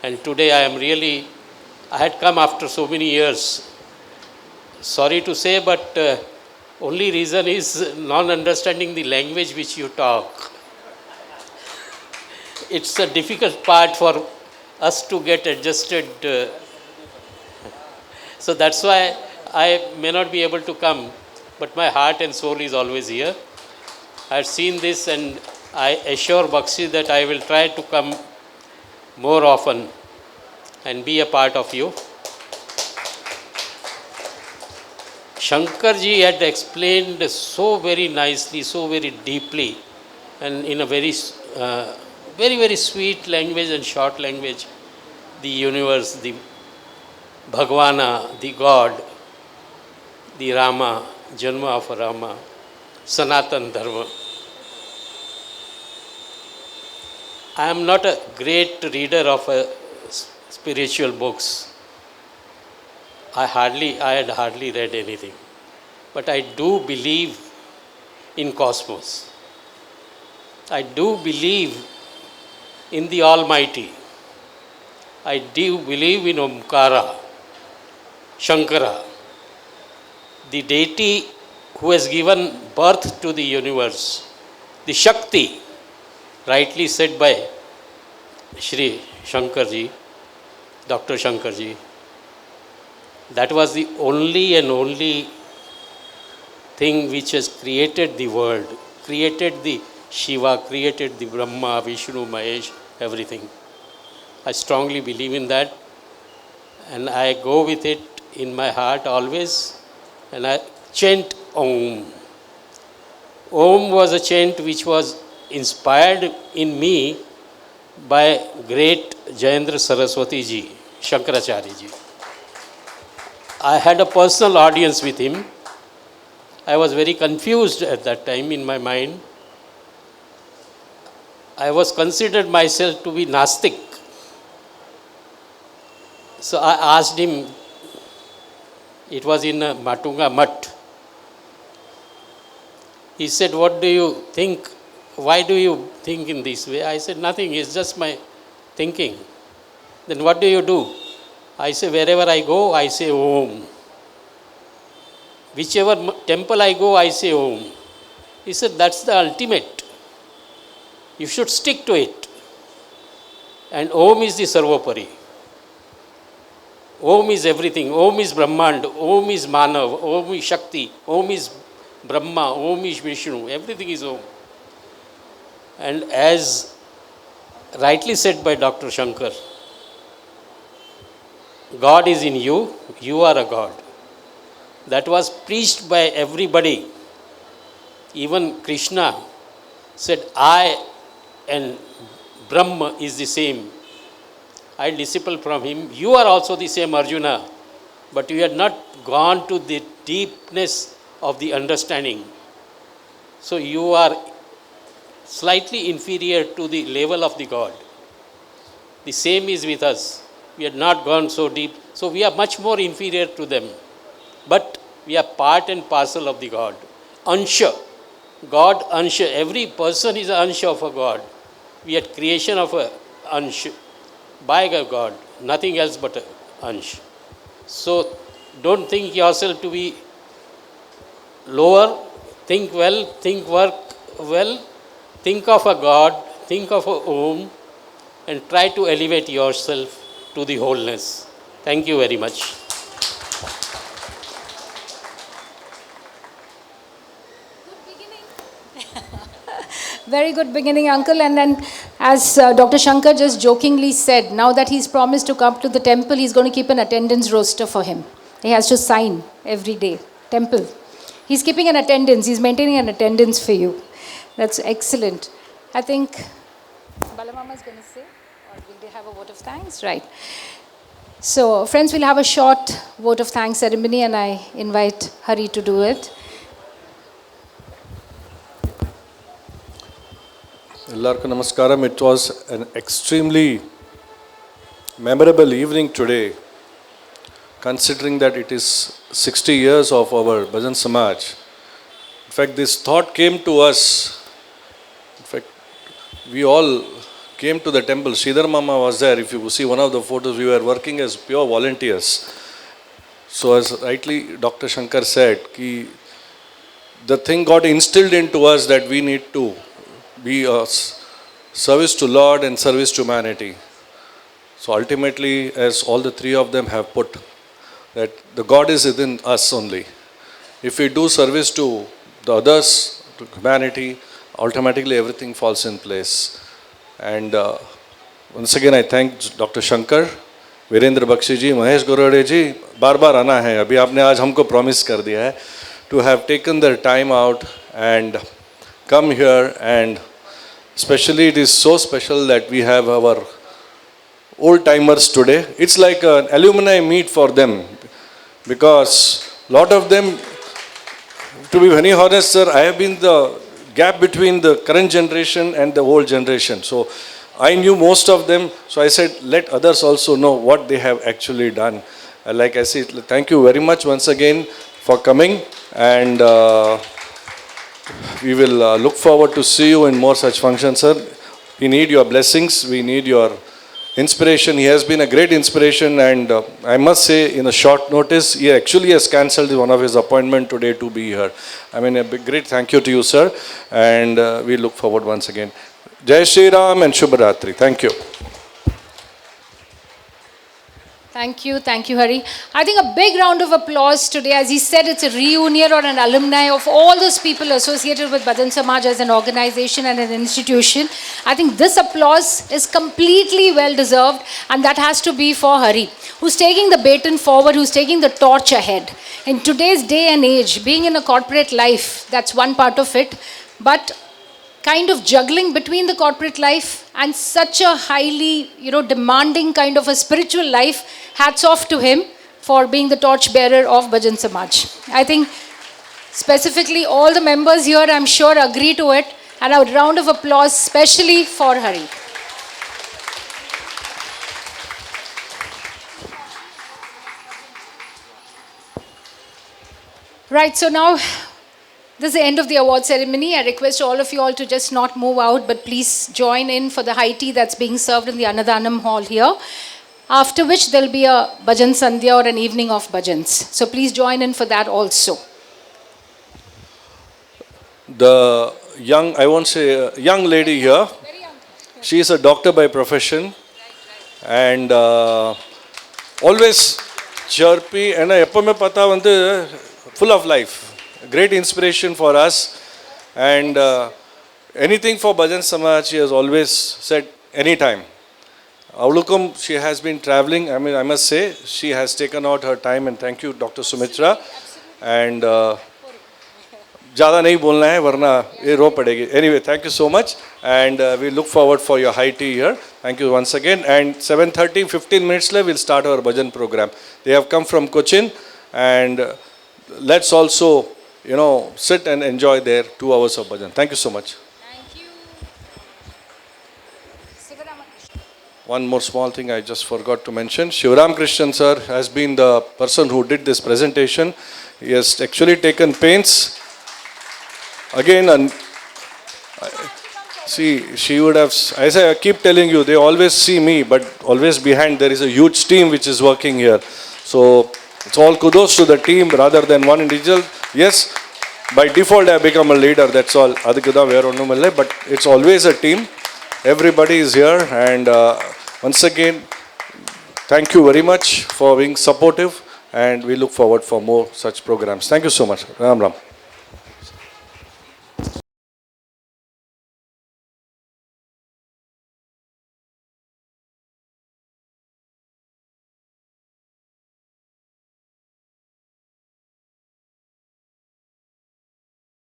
And today I had come after so many years. Sorry to say, but only reason is non-understanding the language which you talk. It's a difficult part for us to get adjusted. So that's why I may not be able to come, but my heart and soul is always here. I've seen this, and I assure Bakshi that I will try to come more often and be a part of you. Shankarji had explained so very nicely, so very deeply, and in a very, very sweet language and short language, the universe, the Bhagwana, the God, the Rama, Janma of Rama, Sanatan Dharma. I am not a great reader of spiritual books. I had hardly read anything. But I do believe in cosmos. I do believe in the Almighty. I do believe in Omkara, Shankara, the deity who has given birth to the universe, the Shakti, rightly said by Shri Shankarji, Dr. Shankarji. That was the only thing which has created the world, created the Shiva, created the Brahma, Vishnu, Mahesh, everything. I strongly believe in that, and I go with it in my heart always, and I chant Om. Om was a chant which was inspired in me by great Jayendra Saraswati ji, Shankaracharya ji. I had a personal audience with him. I was very confused at that time in my mind. I was considered myself to be Nastik. So I asked him, it was in Matunga Mutt. He said, what do you think? Why do you think in this way? I said, nothing, it's just my thinking. Then what do you do? I say, wherever I go, I say Om. Whichever temple I go, I say Om. He said, that's the ultimate. You should stick to it. And Om is the Sarvopari. Om is everything. Om is Brahmand. Om is Manav. Om is Shakti. Om is Brahma. Om is Vishnu. Everything is Om. And as rightly said by Dr. Shankar, God is in you, you are a God. That was preached by everybody. Even Krishna said, I and Brahma is the same. I disciple from him. You are also the same, Arjuna, but you had not gone to the deepness of the understanding. So you are slightly inferior to the level of the God. The same is with us. We had not gone so deep, so we are much more inferior to them. But We are part and parcel of the God. Ansha. God, Ansha. Every person is an Ansha of a God. We are creation of a Ansha by a God. Nothing else but a Ansha. So don't think yourself to be lower. Think well, think work well, think of a God, think of a Om, and try to elevate yourself to the wholeness. Thank you very much. Very good beginning, Uncle. And then, as Dr. Shankar just jokingly said, now that he's promised to come to the temple, he's going to keep an attendance roster for him. He has to sign every day. Temple. He's keeping an attendance. He's maintaining an attendance for you. That's excellent. I think Balamama is going to say, or will they have a vote of thanks? Right. So, friends, we'll have a short vote of thanks ceremony, and I invite Hari to do it. Ellarku namaskaram. It was an extremely memorable evening today, considering that it is 60 years of our Bhajan Samaj. In fact, this thought came to us. In fact, we all came to the temple. Sridhar Mama was there. If you see one of the photos, we were working as pure volunteers. So as rightly Dr. Shankar said, the thing got instilled into us that we need to be a service to Lord and service to humanity. So ultimately, as all the three of them have put, that the God is within us only. If we do service to the others, to humanity, automatically everything falls in place. And once again, I thank Dr. Shankar, Virendra Bakshi ji, Mahesh Gorde ji. बार बार आना है, अभी आपने आज हमको promise कर दिया है, to have taken their time out and come here. And especially it is so special that we have our old timers today. It's like an alumni meet for them, because lot of them, to be very honest sir, I have been the gap between the current generation and the old generation. So I knew most of them, so I said let others also know what they have actually done. Like I said, thank you very much once again for coming, and we will look forward to see you in more such functions, sir. We need your blessings, we need your inspiration. He has been a great inspiration, and I must say, in a short notice, he actually has cancelled one of his appointment today to be here. I mean, a big, great thank you to you, sir, and we look forward once again. Jai Shri Ram and Shubh Ratri. Thank you. Thank you, Hari. I think a big round of applause today. As he said, it's a reunion or an alumni of all those people associated with Bhajan Samaj as an organization and an institution. I think this applause is completely well deserved, and that has to be for Hari, who's taking the baton forward, who's taking the torch ahead. In today's day and age, being in a corporate life, that's one part of it, but kind of juggling between the corporate life and such a highly, demanding kind of a spiritual life, hats off to him for being the torch bearer of Bhajan Samaj. I think specifically all the members here, I'm sure, agree to it, and a round of applause especially for Hari. Right, so now this is the end of the award ceremony. I request all of you all to just not move out, but please join in for the high tea that's being served in the Annadanam hall here. After which there will be a Bhajan Sandhya or an evening of Bhajans. So please join in for that also. The young, I won't say young lady here, she is a doctor by profession, and always chirpy, and full of life. Great inspiration for us, and anything for Bhajan Samaj, she has always said anytime. Avlukum, she has been traveling. I mean, I must say, she has taken out her time, and thank you, Dr. Sumitra. And ज़्यादा नहीं बोलना है वरना ये रो पड़ेगी. Anyway, thank you so much, and we look forward for your high tea here. Thank you once again. And 7:30, 15 minutes later, we'll start our Bhajan program. They have come from Cochin, and let's also, sit and enjoy their 2 hours of Bhajan. Thank you so much. Thank you. One more small thing I just forgot to mention. ShriRama Krishnan sir has been the person who did this presentation. He has actually taken pains. Again, and see, she would have, as I keep telling you, they always see me, but always behind there is a huge team which is working here. So it's all kudos to the team rather than one individual. Yes, by default I have become a leader, that's all. But it's always a team. Everybody is here, and once again, thank you very much for being supportive, and we look forward for more such programs. Thank you so much. Ram Ram.